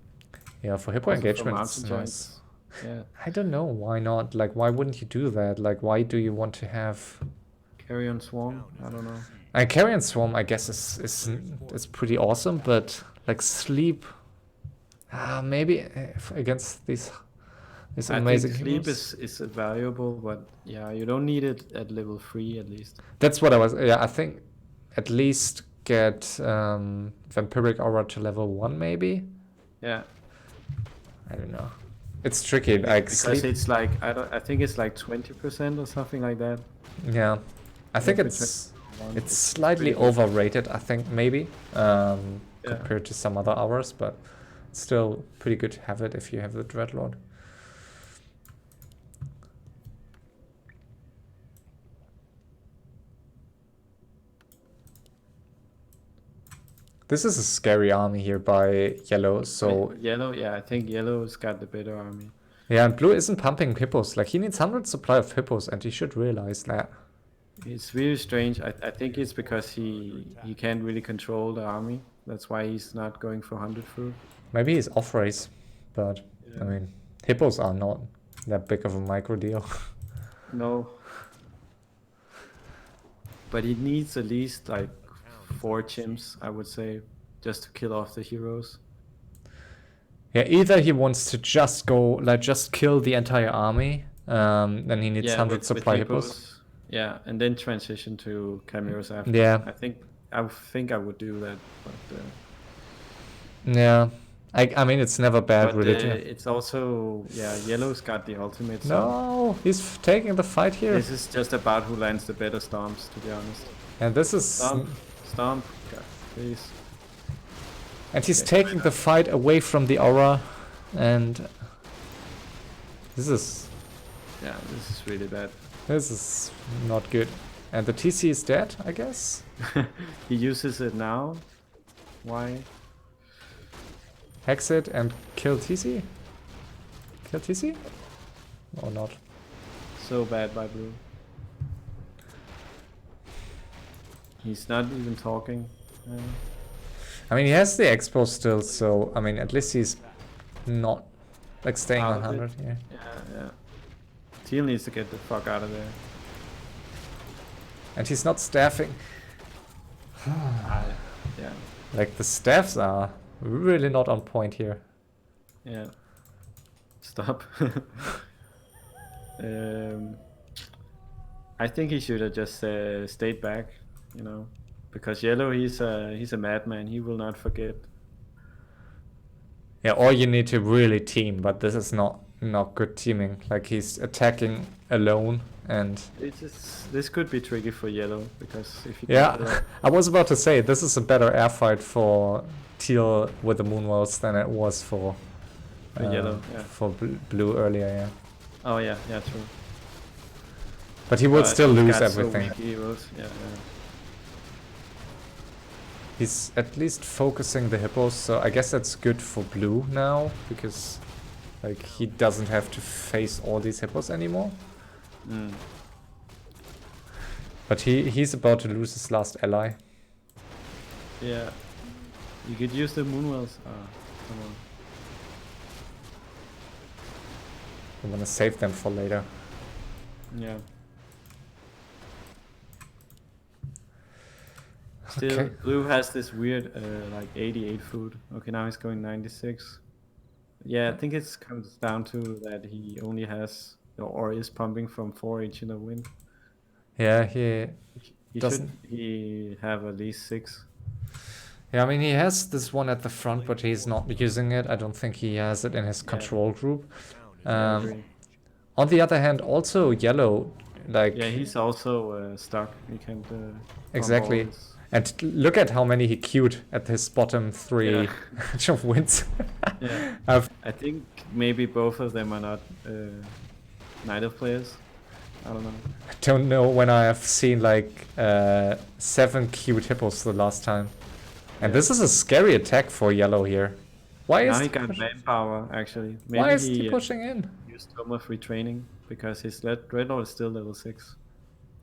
Yeah, for hippo engagement, it's nice. Yeah. I don't know why not. Like, why wouldn't you do that? Like, why do you want to have Carrion Swarm? I don't know. And Carrion Swarm, I guess, is pretty awesome, but like sleep, maybe against these amazing I think heroes. sleep is valuable, but yeah, you don't need it at level 3 at least. That's what I was. Yeah, I think at least get Vampiric Aura to level 1, maybe. Yeah. I don't know. It's tricky. Like because sleep. It's like I think it's like 20% or something like that. Yeah, I think it's slightly overrated. I think maybe compared to some other hours, but still pretty good to have it if you have the Dreadlord. This is a scary army here by yellow, so... Yellow, yeah, I think yellow's got the better army. Yeah, and blue isn't pumping hippos. Like, he needs 100 supply of hippos, and he should realize that. It's really strange. I think it's because he can't really control the army. That's why he's not going for 100 through. Maybe he's off race, but, yeah. I mean, hippos are not that big of a micro deal. No. But he needs at least, like, 4 chimps, I would say, just to kill off the heroes. Yeah, either he wants to just go, like, just kill the entire army, then he needs 100 supply hippos. Yeah, and then transition to chimeras after. Yeah. I think I would do that, but... Yeah. I mean, it's never bad, but, really. It's also... Yeah, yellow's got the ultimate. No, he's taking the fight here. This is just about who lands the better stomps, to be honest. And this is... Stomp, God, please. And he's taking the fight away from the aura, and this is... Yeah, this is really bad. This is not good. And the TC is dead, I guess? He uses it now? Why? Hex it and kill TC? Kill TC? Or not? So bad by blue. He's not even talking. I mean, he has the expo still, so I mean, at least he's not like staying on 100 here. Yeah. Teal needs to get the fuck out of there. And he's not staffing. Yeah. Like, the staffs are really not on point here. Yeah. Stop. I think he should have just stayed back, you know. Because yellow, he's a madman. He will not forget. Yeah, or you need to really team, but this is not good teaming. Like, he's attacking alone, and this could be tricky for yellow, because if you I was about to say this is a better air fight for teal with the moonwells than it was for yellow. Yeah. For blue earlier. Yeah. Oh yeah, true. But he would still lose everything. Yeah. He's at least focusing the hippos, so I guess that's good for blue now, because like he doesn't have to face all these hippos anymore. But he's about to lose his last ally. Yeah. You could use the Moonwells. Come on. I'm gonna save them for later. Yeah. Still, Okay. Blue has this weird, like 88 food. Okay, now he's going 96. Yeah, I think it comes down to that he only has, or is pumping from 4 in a win. Yeah, he Should doesn't. he have at least 6? Yeah, I mean, he has this one at the front, but he's not using it. I don't think he has it in his control group. Yeah, I agree. On the other hand, also yellow, like... Yeah, he's also stuck. He can't exactly. And look at how many he queued at his bottom 3 of wins. Yeah. I think maybe both of them are not Night of players. I don't know. I don't know when I have seen like 7 queued hippos the last time. And this is a scary attack for yellow here. Why now is he got manpower actually? Maybe why is he pushing in? Used so much retraining because his Dreadlord is still level 6.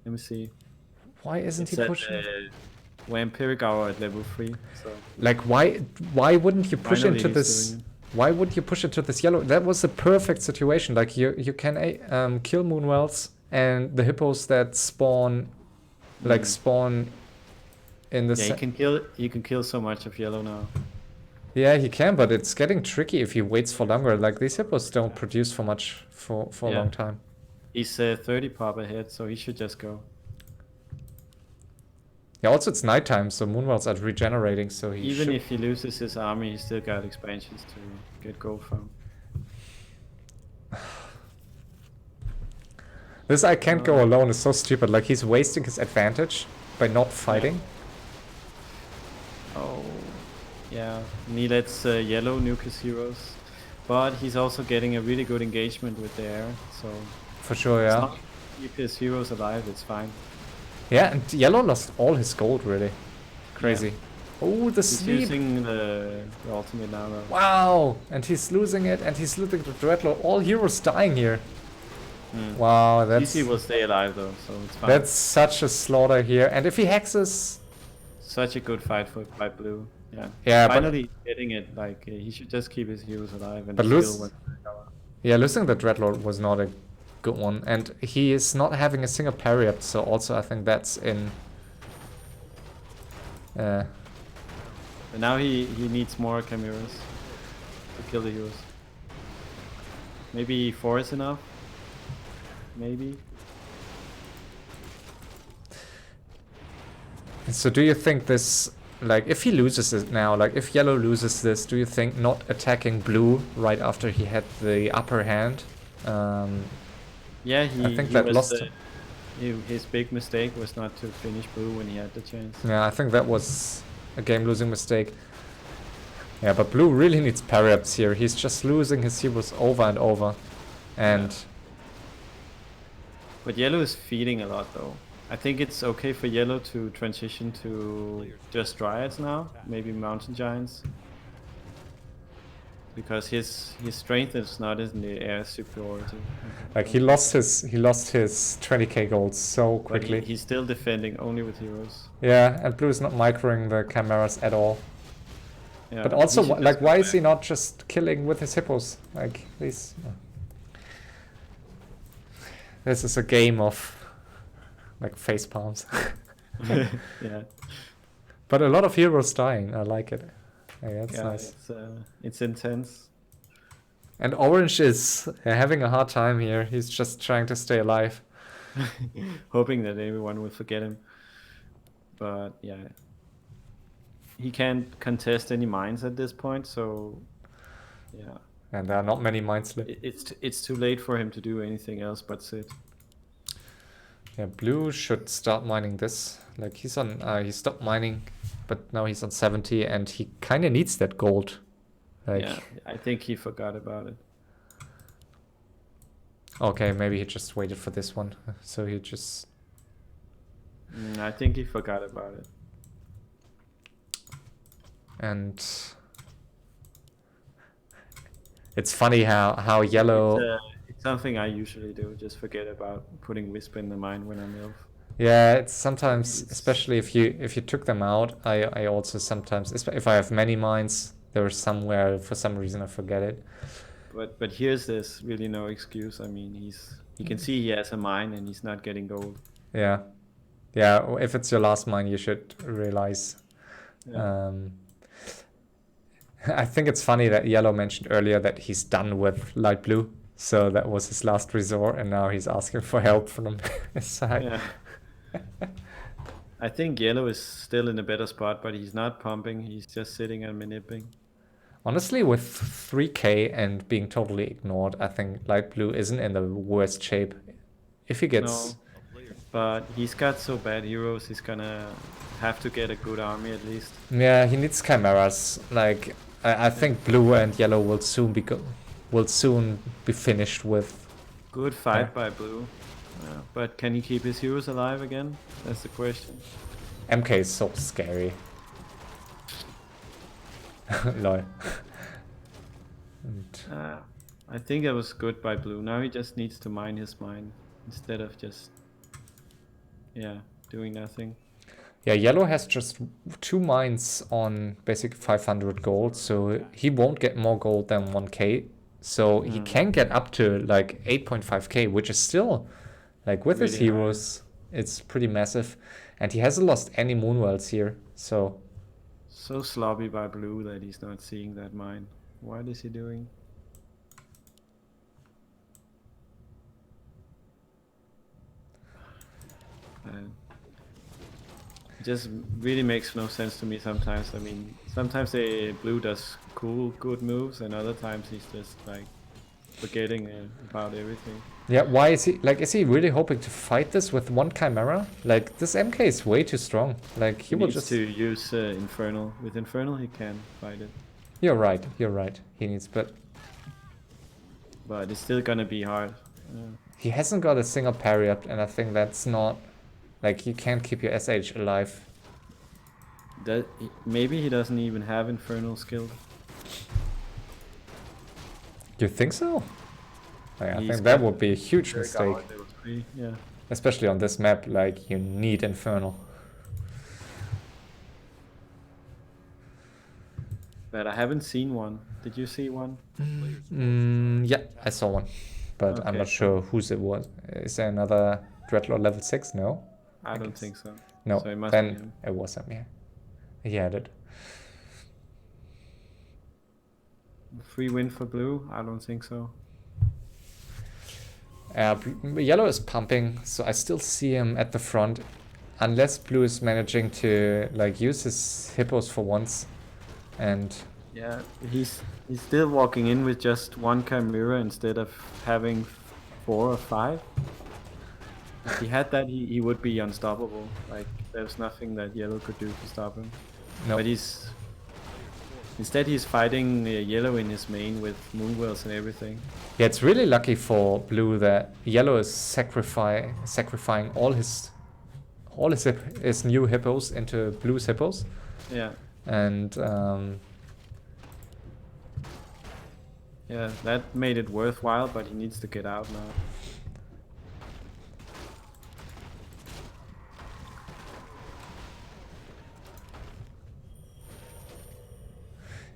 Let me see. Why isn't he pushing? Vampiric Hour at level 3. So like why wouldn't you push into this? Why would you push into this yellow? That was a perfect situation. Like you can kill Moonwells and the hippos that spawn, like spawn in the. Yeah, you can kill so much of yellow now. Yeah, he can, but it's getting tricky if he waits for longer. Like these hippos don't produce for much for a long time. He's 30 pop ahead, so he should just go. Yeah, also it's nighttime, so Moonwells are regenerating, so he even if he loses his army, he still got expansions to get gold from. This I can't go alone is so stupid. Like he's wasting his advantage by not fighting. Oh, yeah. And he lets yellow nuke his heroes, but he's also getting a really good engagement with the air. So for sure, yeah. As long as he keep his heroes alive, it's fine. Yeah, and yellow lost all his gold, really. Crazy. Yeah. Oh, the sleep. He's using the ultimate now, though. Wow! And he's losing it, and he's losing the Dreadlord. All heroes dying here. Wow, that's... DC will stay alive, though, so it's fine. That's such a slaughter here. And if he hexes... Such a good fight by Blue. Yeah. Yeah, finally getting it. Like, he should just keep his heroes alive. And but losing the Dreadlord was not a good one, and he is not having a single parry up, so also I think that's in but now he needs more chimeras to kill the heroes. Maybe 4 is enough, maybe. So do you think this, like if he loses it now, like if yellow loses this, do you think not attacking blue right after he had the upper hand, yeah, I think that lost his big mistake was not to finish blue when he had the chance. Yeah, I think that was a game-losing mistake. Yeah, but blue really needs parry-ups here. He's just losing his heroes over and over. And... But yellow is feeding a lot, though. I think it's okay for yellow to transition to just dryads now, maybe mountain giants. Because his strength is not in the air superiority. Like he lost his 20k gold so quickly. But he's still defending only with heroes. Yeah, and blue is not microing the chimeras at all. Yeah, but also, like, why is he not just killing with his hippos? Like, these... This is a game of, like, face palms. Yeah. But a lot of heroes dying. I like it. Yeah, that's nice. It's intense. And Orange is having a hard time here. He's just trying to stay alive. Hoping that everyone will forget him. But yeah. He can't contest any mines at this point, so yeah. And there are not many mines left. It's too late for him to do anything else but sit. Yeah, blue should start mining this. Like he's on, he stopped mining, but now he's on 70, and he kind of needs that gold. Like, yeah, I think he forgot about it. Okay, maybe he just waited for this one, so he just... I think he forgot about it. And it's funny how yellow... It's something I usually do, just forget about putting Wisp in the mine when I'm elf. Yeah, it's sometimes, It's, especially if you took them out, I also sometimes, if I have many mines, there's somewhere for some reason I forget it. but here's this really no excuse. I mean, he can see he has a mine and he's not getting gold. Yeah, yeah. If it's your last mine, you should realize. Yeah. Um, I think it's funny that Yellow mentioned earlier that he's done with light blue, so that was his last resort, and now he's asking for help from his side. Yeah. I think yellow is still in a better spot, but he's not pumping. He's just sitting and manipping. Honestly, with 3k and being totally ignored, I think light blue isn't in the worst shape. If he gets... No, but he's got so bad heroes. He's gonna have to get a good army at least. Yeah, he needs chimeras. Like, I think blue and yellow will soon be finished with... Good fight by blue. But can he keep his heroes alive again? That's the question. MK is so scary. Lol. And I think it was good by blue. Now he just needs to mine his mine instead of just, doing nothing. yeah, yellow has just 2 mines on basic 500 gold, so he won't get more gold than 1k. So he can get up to like 8.5k, which is still, like, with his Really high. heroes, it's pretty massive. And he hasn't lost any moonwells here, so... So sloppy by blue that he's not seeing that mine. What is he doing? It just really makes no sense to me sometimes. I mean, sometimes blue does cool, good moves, and other times he's just like forgetting about everything. Yeah, why is he... Like, is he really hoping to fight this with 1 chimera? Like, this MK is way too strong. Like, He will needs just... to use Infernal. With Infernal he can fight it. You're right, you're right. He needs... But it's still gonna be hard. he hasn't got a single parry up, and I think that's not... Like, you can't keep your SH alive. Maybe he doesn't even have Infernal skill. You think so? Like, I He's think that got would be a huge Dirk mistake. out level 3, yeah. Especially on this map, like, you need Infernal. But I haven't seen one. Did you see one? Yeah, I saw one. But I'm Okay. not sure whose it was. Is there another Dreadlord level 6? No? I don't guess. think so. No, So it must be then him. it was him, yeah. He had it. Free win for blue? I don't think so. Yellow is pumping, so I still see him at the front. Unless blue is managing to, like, use his hippos for once. And Yeah, he's still walking in with just 1 Chimera instead of having 4 or 5. If he had that, he would be unstoppable. Like, there's nothing that yellow could do to stop him. no. But instead he's fighting yellow in his main with moonwells and everything. Yeah, it's really lucky for blue that yellow is sacrificing all his new hippos into blue's hippos. Yeah. And Yeah, that made it worthwhile, but he needs to get out now.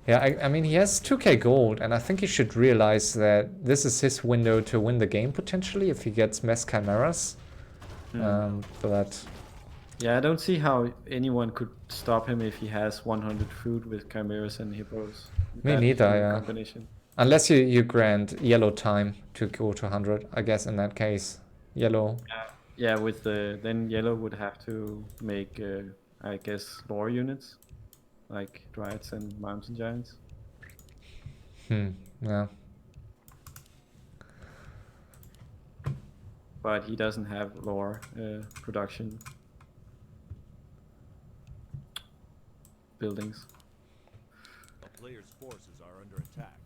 yeah, I mean, he has 2k gold, and I think he should realize that this is his window to win the game, potentially, if he gets mass chimeras. But Yeah, I don't see how anyone could stop him if he has 100 food with chimeras and hippos. Me That neither, yeah. combination. unless you grant yellow time to go to 100, I guess in that case, yellow... Yeah, with then yellow would have to make, I guess, lore units, like Dryads and Mountain Giants. Yeah. But he doesn't have lore production buildings. A player's forces are under attack.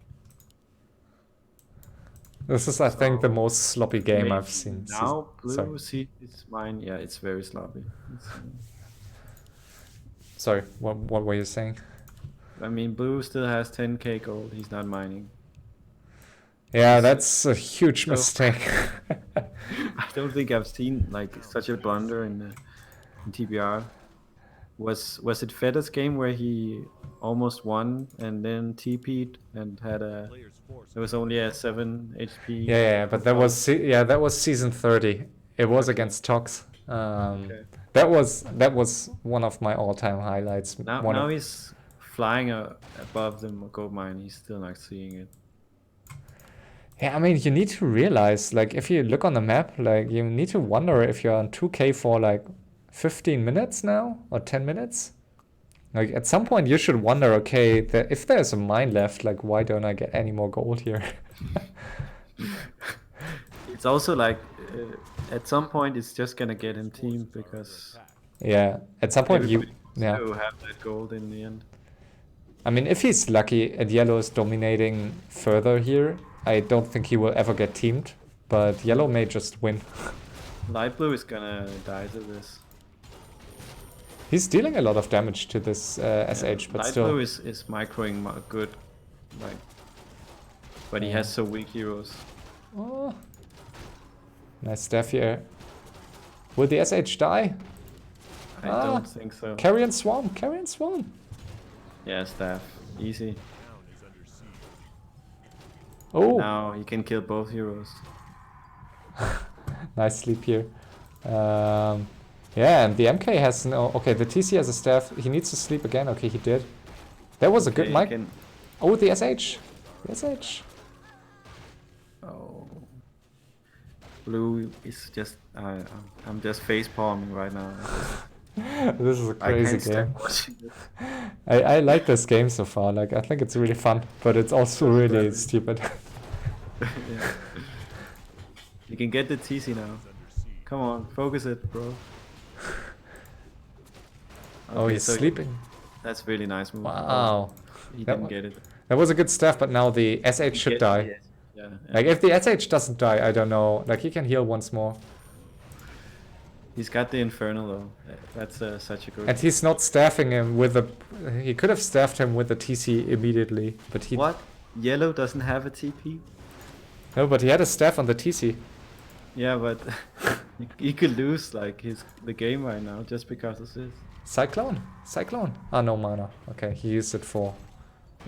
This is, I think, the So, most sloppy game Maybe I've seen. Now blue Sorry. see it's mine. Yeah, it's very sloppy. Sorry, what were you saying? I mean, blue still has 10k gold. He's not mining. Yeah, that's a huge So- mistake. don't think I've seen like such a blunder in TBR. Was it Fedor's game where he almost won and then TP'd and had a Player's forces there was only a 7 HP. Yeah, but that was that was season 30. It was Okay. against ToX. Okay. That was one of my all-time highlights. Now he's flying above the gold mine. He's still not seeing it. Yeah, I mean, you need to realize, like, if you look on the map, like, you need to wonder if you're on 2K for like 15 minutes now or 10 minutes. Like, at some point, you should wonder, okay, if there's a mine left, like, why don't I get any more gold here? It's also like at some point it's just gonna get him teamed because Yeah, at some point, everybody yeah. to have that gold in the end. I mean, if he's lucky and yellow is dominating further here, I don't think he will ever get teamed, but yellow may just win. Light blue is gonna die to this. He's dealing a lot of damage to this SH, but Light still. blue is microing good, like, but he has so weak heroes. Oh. Nice stuff here. Will the SH die? I don't think so. Carrion Swarm, Carrion Swarm. Yeah, staff, easy. town is under siege. Oh, Now he can kill both heroes. nice sleep here. Yeah, and the MK has no. Okay, the TC has a staff. He needs to sleep again. Okay, he did. That was a good Okay, he mic. can- Oh, the SH. The SH. Oh. Blue is just. I'm just face palming right now. This is a I crazy can't game. stand watching this. I like this game so far. Like, I think it's really fun, but it's also really stupid. Yeah. You can get the TC now. Come on, focus it, bro. Oh, Okay, he's so sleeping. That's really nice move. Wow. He That didn't wa- get it. That was a good staff, but now the SH should Yes, die. yes. Yeah, yeah. Like, if the SH doesn't die, I don't know. Like, he can heal once more. He's got the Infernal though. That's such a good. And he's not staffing him with a... He could have staffed him with the TC immediately, but he... What? Yellow doesn't have a TP? No, but he had a staff on the TC. Yeah, but he could lose like the game right now just because of this. Cyclone? Cyclone? Ah, no mana. Okay, he used it for...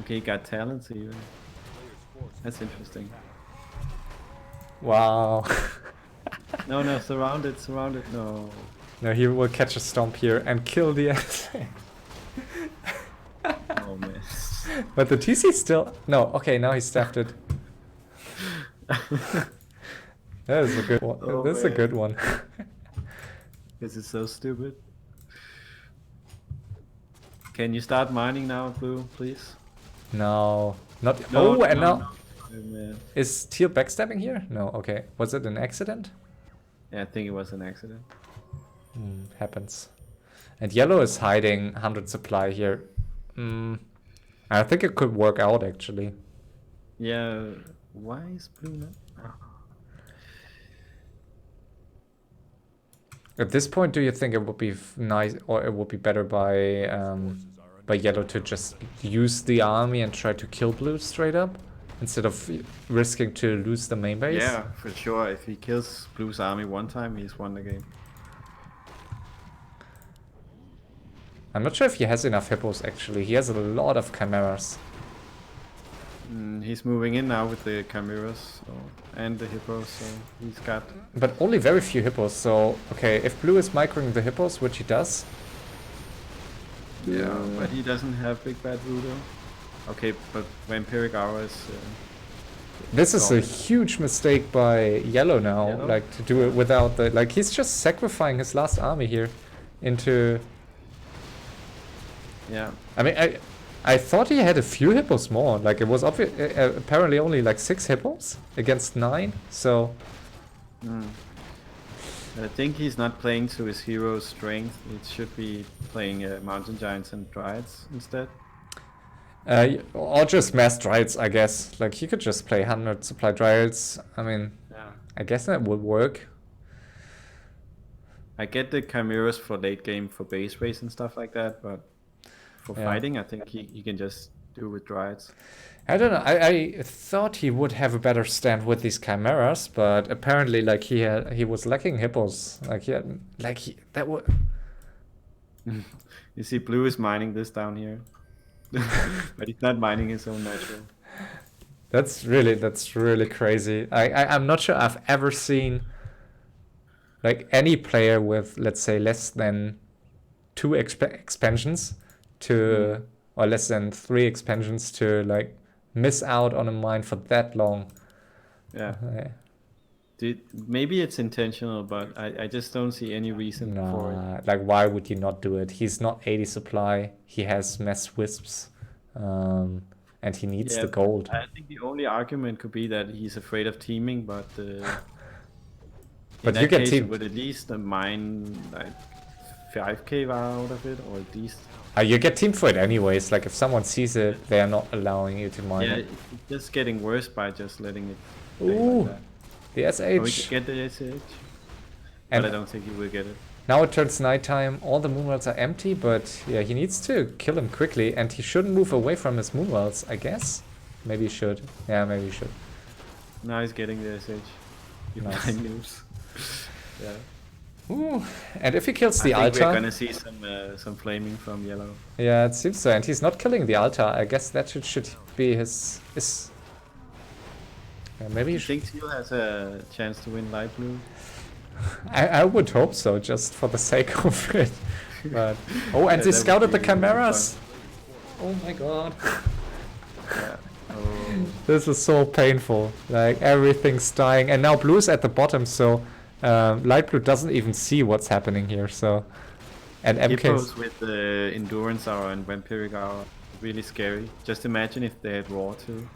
Okay, he got talents even. That's interesting. Wow. No, surrounded, no. No, he will catch a stomp here and kill the SH. Oh man. But the TC still... No, okay, now he staffed it. That is a good one. Oh, This is a man. good one. This is so stupid. Can you start mining now, Blue, please? No. Not... No, oh, and no, now... no. Oh, man. Is Teal backstabbing here? No, okay. Was it an accident? Yeah, I think it was an accident. Happens. And yellow is hiding 100 supply here. I think it could work out, actually. Yeah, why is Blue not? Oh. At this point, do you think it would be nice, or it would be better by yellow to just use the army and try to kill blue straight up, instead of risking to lose the main base? Yeah, for sure. If he kills Blue's army one time, he's won the game. I'm not sure if he has enough hippos, actually. He has a lot of chimeras. He's moving in now with the chimeras so, and the hippos, so he's got. But only very few hippos, so... Okay, if blue is microing the hippos, which he does... Yeah, but he doesn't have Big Bad Voodoo. Okay, but Vampiric Hour is. This is a gone. huge mistake by yellow now, Yellow? like, to do it without the... Like, he's just sacrificing his last army here into... Yeah. I mean, I thought he had a few hippos more. Like, it was apparently only like 6 hippos against 9, so... I think he's not playing to his hero's strength. It should be playing Mountain Giants and Dryads instead. Or just mass Dryads, I guess. Like, he could just play 100 supply Dryads. I mean, Yeah. I guess that would work. I get the chimeras for late game for base race and stuff like that, but for Yeah. fighting, I think he can just do with Dryads. I don't know. I thought he would have a better stand with these chimeras, but apparently, like he was lacking hippos. Like he had, like he that would. You see, blue is mining this down here, but he's not mining his own natural. That's really crazy. I'm not sure I've ever seen like any player with, let's say, less than 2 expansions to or less than 3 expansions to like miss out on a mine for that long. Yeah. Maybe it's intentional, but I just don't see any reason for it. Nah, like why would you not do it? He's not 80 supply. He has mass wisps, and he needs the gold. I think the only argument could be that he's afraid of teaming, but But in you that get case, team. you would at least mine like 5k out of it, or at least. You get team for it anyways. Like if someone sees it, they are not allowing you to mine Yeah, it. it's just getting worse by just letting it. Ooh, Like that. the SH. Or we could get the SH, And but I don't think he will get it. now it turns nighttime. All the moonwells are empty, but yeah, he needs to kill him quickly, and he shouldn't move away from his moonwells, I guess. Maybe he should. Yeah, maybe he should. Now he's getting the SH. You Nice. blind noobs. Yeah. Ooh, and if he kills the I think we're altar, gonna see some flaming from yellow. yeah, it seems so. And he's not killing the altar. I guess that should be his. Yeah, maybe he You should. think Teal has a chance to win light blue? I would hope so, just for the sake of it. But oh, and Yeah, they that would scouted the be really chimeras. Oh my god. Yeah. Oh. This is so painful. Like everything's dying, and now blue's at the bottom, so light blue doesn't even see what's happening here. So, and MK's. Hippos with the endurance hour and vampiric hour, really scary. Just imagine if they had raw too.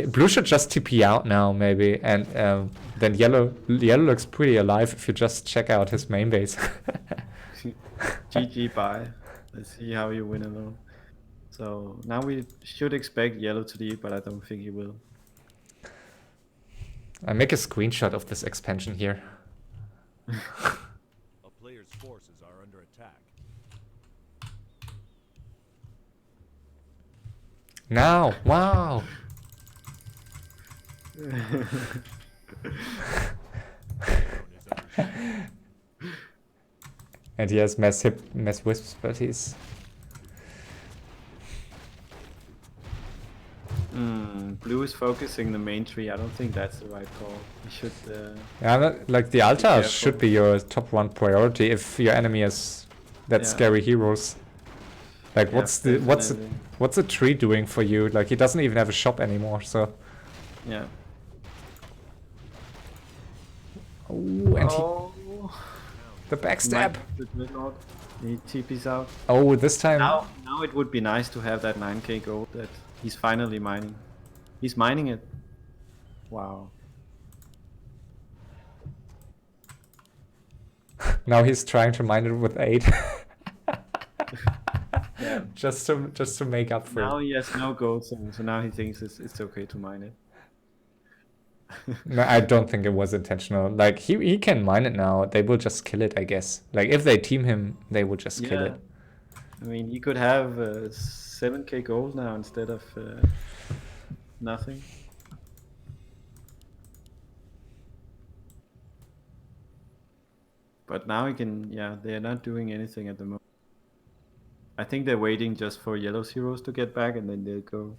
Blue should just TP out now, maybe, and then yellow looks pretty alive if you just check out his main base. GG bye. Let's see how you win alone. So now we should expect yellow to lead, but I don't think he will. I make a screenshot of this expansion here. A player's forces are under attack. Now, wow. And he has mass wisps, but he's Blue is focusing the main tree. I don't think that's the right call. He should. yeah, like the altar careful. should be your top 1 priority if your enemy has that Yeah. scary heroes. Like Yeah, what's the tree doing for you? Like he doesn't even have a shop anymore, so. Yeah. Oh, and the He backstab. might- the Dreadnought. He TP's out. Oh, this time. Now it would be nice to have that 9k gold that he's finally mining. He's mining it. Wow. Now he's trying to mine it with 8. Yeah. just to make up for Now it. he has no gold, so now he thinks it's okay to mine it. No, I don't think it was intentional. Like he can mine it now. They will just kill it, I guess. Like if they team him, they will just kill it. I mean, he could have 7k gold now instead of nothing. But now he can, yeah, they're not doing anything at the moment. I think they're waiting just for yellow's heroes to get back and then they'll go.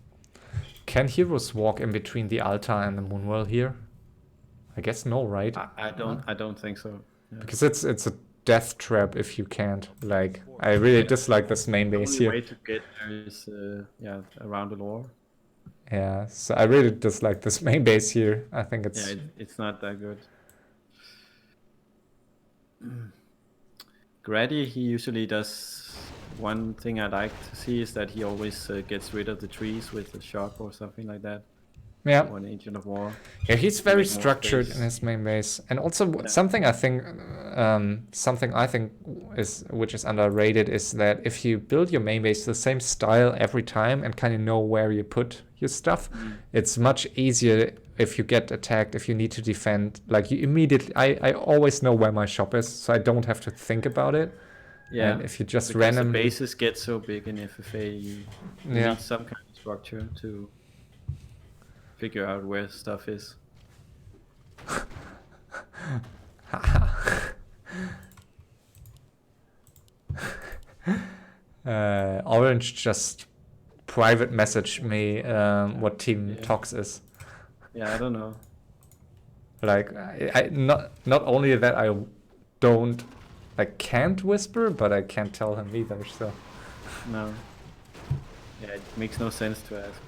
Can heroes walk in between the altar and the moonwell here? I guess no, right? I don't think so. Yeah. Because it's a death trap if you can't. Like I really dislike this main The base only here. way to get there is around the lore. Yeah, so I really dislike this main base here. I think it's Yeah, it's not that good. Grady, he usually does. One thing I like to see is that he always gets rid of the trees with a shop or something like that. yeah. Or an Agent of War. Yeah, he's very make more structured space. in his main base, and also Yeah. something I think is which is underrated is that if you build your main base the same style every time and kind of know where you put your stuff, it's much easier if you get attacked, if you need to defend. Like you immediately, I always know where my shop is, so I don't have to think about it. Yeah. And if you just Because random, the bases get so big in FFA, you Yeah. need some kind of structure to figure out where stuff is. Orange just private messaged me what team ToX is. Yeah, I don't know. Like I not only that I can't whisper, but I can't tell him either. So No. Yeah, it makes no sense to ask.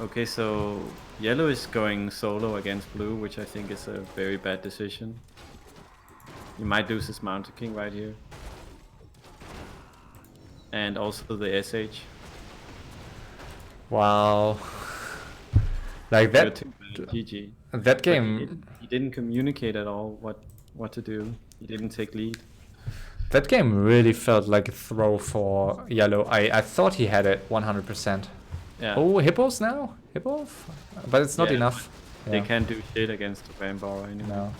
Okay, so yellow is going solo against blue, which I think is a very bad decision. He might lose his Mountain King right here. And also the SH. wow, like You're that too bad, GG. that But game. he didn't communicate at all what to do. He didn't take lead. That game really felt like a throw for yellow. I thought he had it 100%. Yeah. Oh, hippos now? Hippo? But it's not Yeah, enough. They Yeah. can't do shit against the Rambar anymore. No.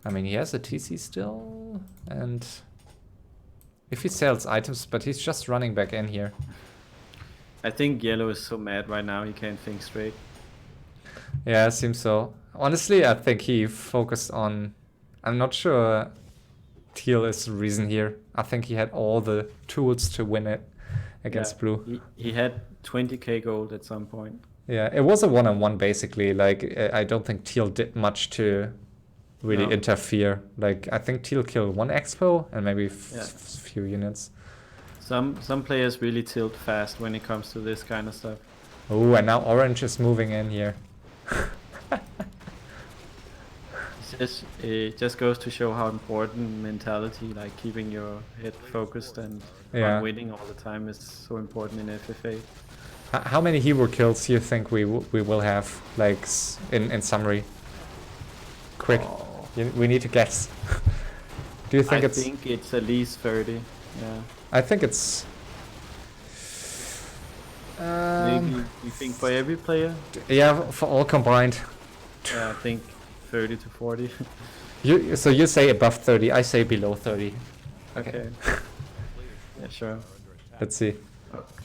I mean, he has a TC still, and if he sells items, but he's just running back in here. I think yellow is so mad right now he can't think straight. Yeah, it seems so. Honestly, I think he focused on... I'm not sure teal is the reason here. I think he had all the tools to win it against Yeah, blue. He had 20k gold at some point. Yeah, it was a one-on-one basically. Like, I don't think teal did much to really No. interfere. Like, I think teal killed one expo and maybe Yeah. few units. Some players really tilt fast when it comes to this kind of stuff. Oh, and now orange is moving in here. It just goes to show how important mentality, like keeping your head focused and Yeah. on winning all the time, is so important in FFA. How many hero kills do you think we will have, like, in summary? Quick, Oh, we need to guess. Do you think I it's... think it's at least 30. Yeah. I think it's... Maybe you think for every player? Yeah, for all combined. Yeah, I think 30 to 40. So you say above 30, I say below 30. Okay. Yeah, sure. Let's see.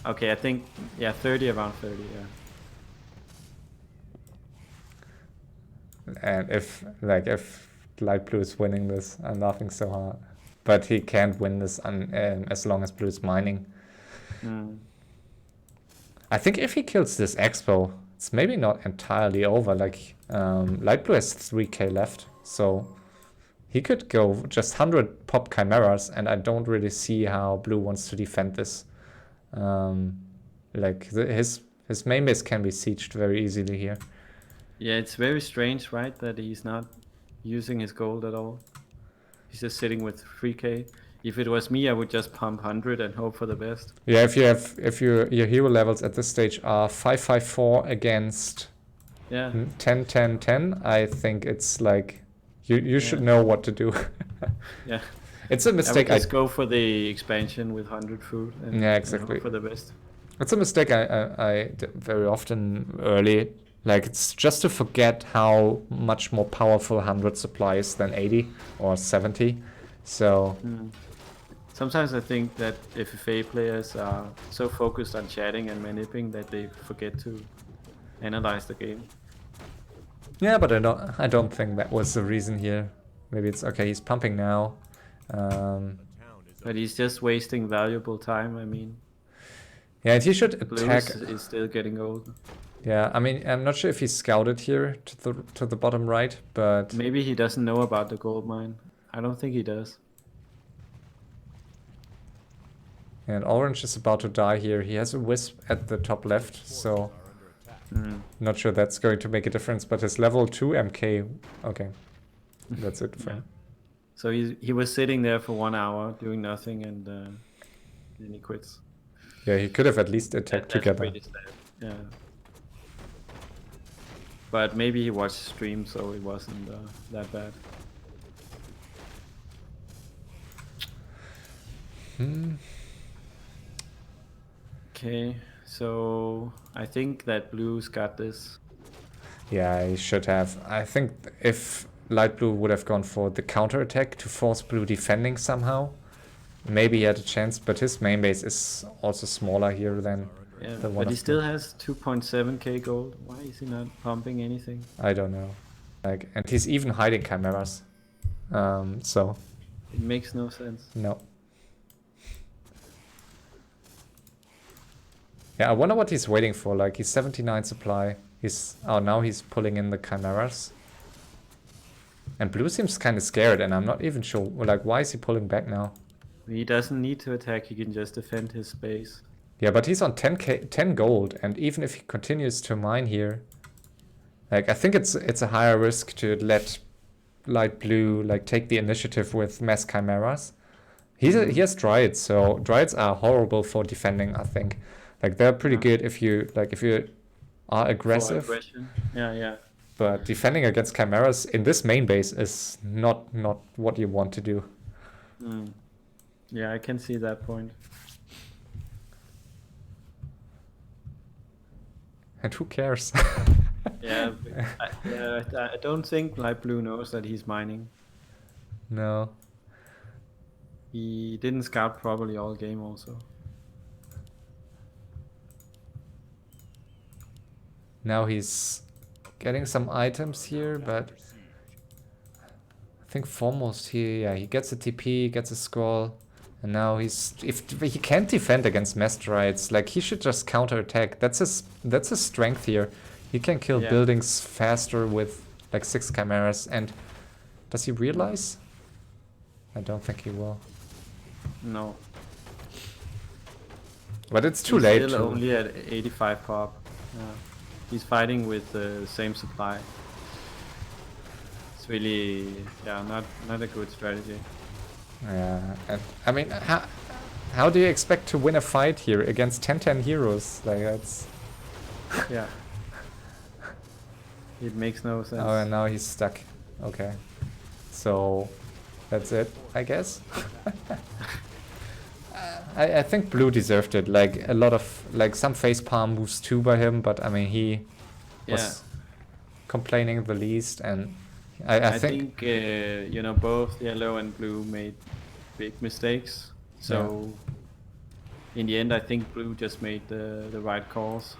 Okay, I think, yeah, 30, around 30, yeah. And if light blue is winning this, I'm laughing so hard. But he can't win this as long as blue is mining. Mm. I think if he kills this expo, it's maybe not entirely over. Like, light blue has 3k left, so he could go just 100 pop chimeras, and I don't really see how blue wants to defend this. Like, his main base can be sieged very easily here. Yeah, it's very strange, right, that he's not using his gold at all. He's just sitting with 3k. If it was me, I would just pump 100 and hope for the best. Yeah, if your hero levels at this stage are 554 against Yeah. 10 10 10, I think it's like you should know what to do. Yeah. It's a I would mistake. just go for the expansion with 100 food. And, Yeah, and exactly. hope for the best. It's a mistake I did very often early. Like, it's just to forget how much more powerful 100 supply is than 80 or 70. So Sometimes I think that FFA players are so focused on chatting and maniping that they forget to analyze the game. yeah, but I don't think that was the reason here. Maybe it's okay. He's pumping now. But he's just wasting valuable time. I mean, Yeah, and he should blue attack. is still getting old. Yeah, I mean, I'm not sure if he's scouted here to the bottom right, but Maybe he doesn't know about the gold mine. I don't think he does. and orange is about to die here. He has a wisp at the top left, so not sure that's going to make a difference. But his level 2 MK, okay, that's it for him. So he was sitting there for 1 hour doing nothing, and then he quits. Yeah, he could have at least attacked That's together. pretty sad. Yeah. But maybe he watched stream, so it wasn't that bad. Okay, so I think that blue's got this. Yeah, he should have. I think if light blue would have gone for the counter attack to force blue defending somehow, maybe he had a chance, but his main base is also smaller here than Yeah, the one but he of still has 2.7k gold. Why is he not pumping anything? I don't know. Like, and he's even hiding chimeras. So It makes no sense. no. Yeah, I wonder what he's waiting for. Like, he's 79 supply. Now he's pulling in the chimeras. And blue seems kind of scared, and I'm not even sure. Like, why is he pulling back now? He doesn't need to attack. He can just defend his space. Yeah, but he's on 10 gold, and even if he continues to mine here, like, I think it's a higher risk to let light blue like take the initiative with mass chimeras. He has Dryads, so Dryads are horrible for defending, I think. Like, they're pretty good if you are For aggressive. aggression. Yeah. But defending against chimeras in this main base is not what you want to do. Yeah, I can see that point. And who cares? Yeah, I don't think light blue knows that he's mining. No. He didn't scout properly all game also. Now he's getting some items here, but Under siege. I think foremost he gets a TP, gets a scroll, and now if he can't defend against mass Dryads, like, he should just counterattack. That's his strength here. He can kill buildings faster with like 6 chimeras. And does he realize? I don't think he will. No. But it's too He's late. Still only at 85 pop. He's fighting with the same supply. It's really, not a good strategy. Yeah, and I mean, how do you expect to win a fight here against 10-10 heroes? Like, that's... Yeah. It makes no sense. Oh, and now he's stuck. Okay. So, that's it, I guess. I think blue deserved it. Like, a lot of, like, some facepalm moves too by him, but I mean, he was complaining the least, and I think both yellow and blue made big mistakes. So in the end, I think blue just made the right calls.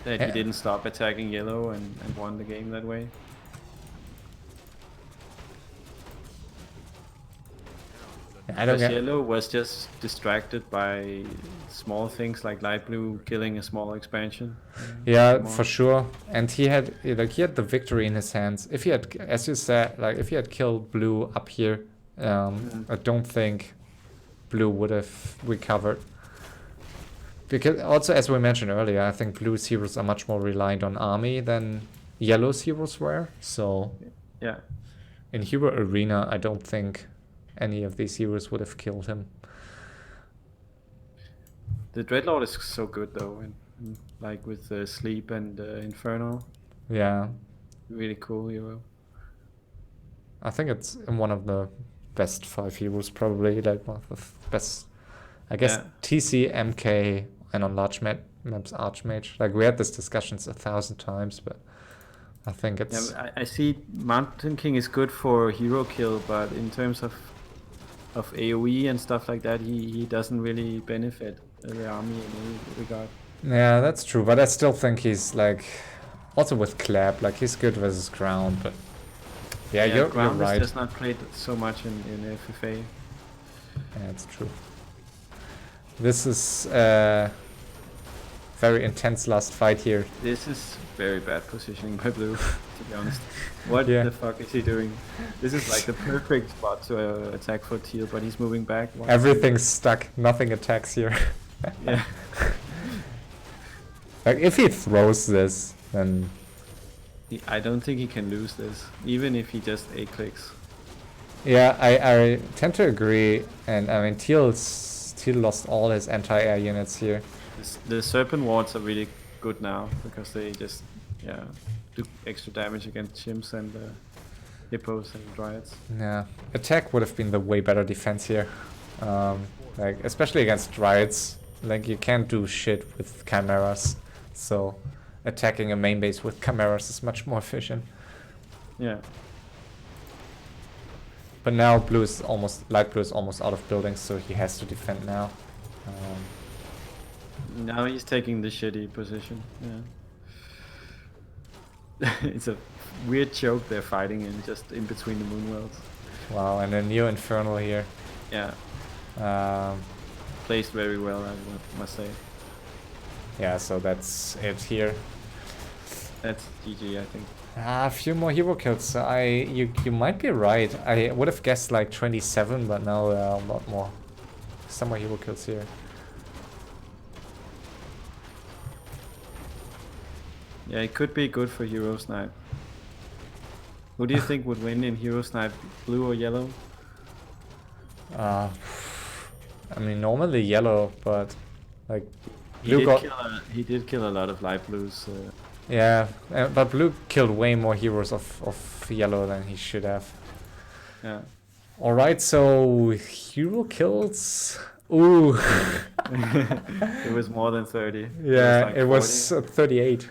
That he didn't stop attacking yellow and won the game that way. I don't Because get... yellow was just distracted by small things like light blue killing a small expansion. Yeah, for sure. And he had the victory in his hands. If he had, as you said, like, if he had killed blue up here, I don't think blue would have recovered. Because also, as we mentioned earlier, I think blue's heroes are much more reliant on army than yellow's heroes were. So yeah, in hero arena, I don't think any of these heroes would have killed him. The Dreadlord is so good though, and like with the sleep and Inferno. Yeah, really cool hero. I think it's one of the best 5 heroes, probably, like one of the best. I guess TC, MK, and on large maps Archmage. Like, we had these discussions 1,000 times, but I think it's... Yeah, I see Mountain King is good for hero kill, but in terms of AoE and stuff like that, he doesn't really benefit the army in any regard. Yeah, that's true, but I still think he's, like, also with Clap, like, he's good versus ground, but yeah, you're right. Is just not played so much in FFA. Yeah, it's true. This is very intense last fight here. This is very bad positioning by blue, to be honest. What the fuck is he doing? This is like the perfect spot to attack for teal, but he's moving back. Everything's stuck. Nothing attacks here. Yeah. Like, if he throws this, then... I don't think he can lose this, even if he just A-clicks. Yeah, I tend to agree, and I mean, Teal lost all his anti-air units here. The Serpent Wards are really good now, because they just, do extra damage against chimps and hippos and dryads. Yeah, attack would have been the way better defense here. Like, especially against dryads, like, you can't do shit with chimeras, so attacking a main base with chimeras is much more efficient. Yeah. But now light blue is almost out of buildings, so he has to defend now. Now he's taking the shitty position. Yeah. It's a weird choke they're fighting in, just in between the moon worlds. Wow, and a new infernal here. Yeah, Um, placed very well, I must say. yeah, so that's it here. That's GG, I think. A few more hero kills. You might be right. I would have guessed like 27, but now there are a lot more. Some more hero kills here. Yeah, it could be good for Hero Snipe. Who do you think would win in Hero Snipe, blue or yellow? I mean, normally yellow, but like blue He did kill a lot of light blues. yeah, but blue killed way more heroes of yellow than he should have. Yeah. All right, so hero kills. Ooh. It was more than 30. Yeah, like it was 38.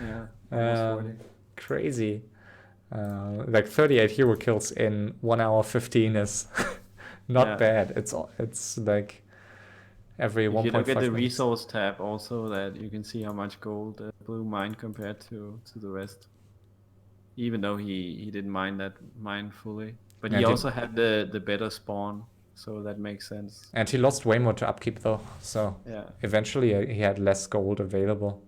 Yeah, almost 40. Crazy. Like 38 hero kills in 1 hour 15 is not Yeah. bad. It's like every If 1.5 you look at the minutes. resource tab also, that you can see how much gold blue mined compared to the rest. Even though he didn't mine that mine fully. But he And he- also had the better spawn, so that makes sense. And he lost way more to upkeep though, so Yeah. eventually he had less gold available.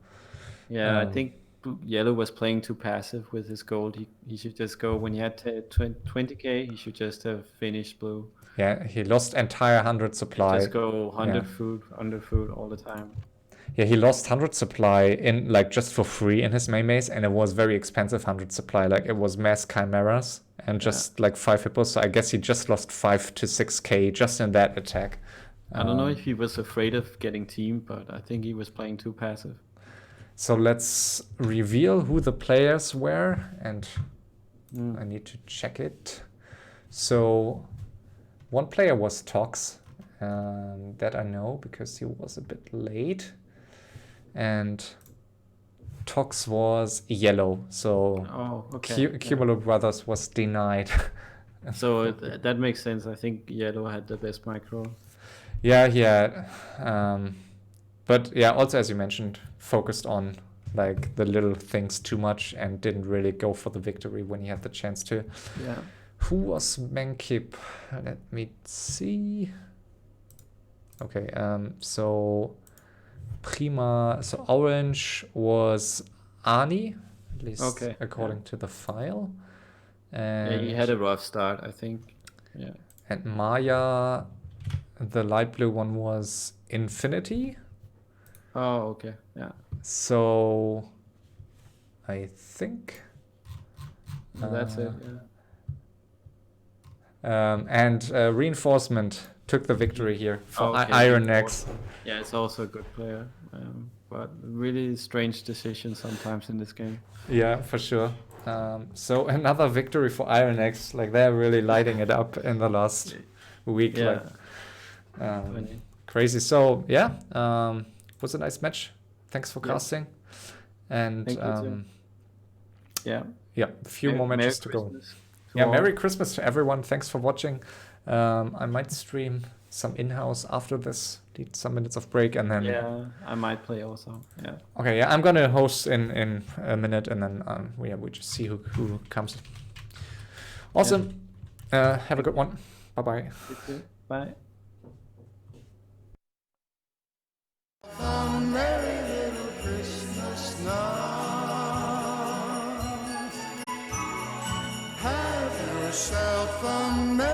Yeah, I think yellow was playing too passive with his gold. He should just go, when he had 20k, he should just have finished blue. Yeah, he lost entire 100 supply. Just go 100 Yeah. food, under food all the time. Yeah, he lost 100 supply in like just for free in his main maze, and it was very expensive 100 supply. Like it was mass chimeras and just like 5 hippos. So I guess he just lost 5 to 6k just in that attack. I don't know if he was afraid of getting teamed, but I think he was playing too passive. So let's reveal who the players were, and I need to check it. So one player was ToX, that I know because he was a bit late, and ToX was yellow. So Oh, okay. Cumulo Brothers was denied. So that makes sense. I think yellow had the best micro. Yeah, he had. But yeah, also as you mentioned, focused on like the little things too much and didn't really go for the victory when he had the chance to. Yeah. Who was Menkip? Let me see. Okay, so orange was Arnie, at least according to the file. And Yeah, he had a rough start, I think. Yeah. And Maya, the light blue one was 1nfinity. Oh, okay. Yeah. So I think That's it. and reinforcement took the victory here for Okay, Iron X. Yeah, it's also a good player. But really strange decision sometimes in this game. Yeah, for sure. So another victory for Iron X. Like they're really lighting it up in the last week. Yeah. Like, crazy. So yeah, was a nice match. Thanks for casting. And Thank you too. Yeah. Yeah, a few more matches to go. Yeah, Merry Christmas to everyone. Thanks for watching. I might stream some in-house after this. Need some minutes of break and then. Yeah, I might play also. Yeah. Okay, yeah, I'm gonna host in a minute and then we just see who comes. Awesome. Have a good one. Bye bye. You too. Bye. A merry little Christmas now. Have yourself a merry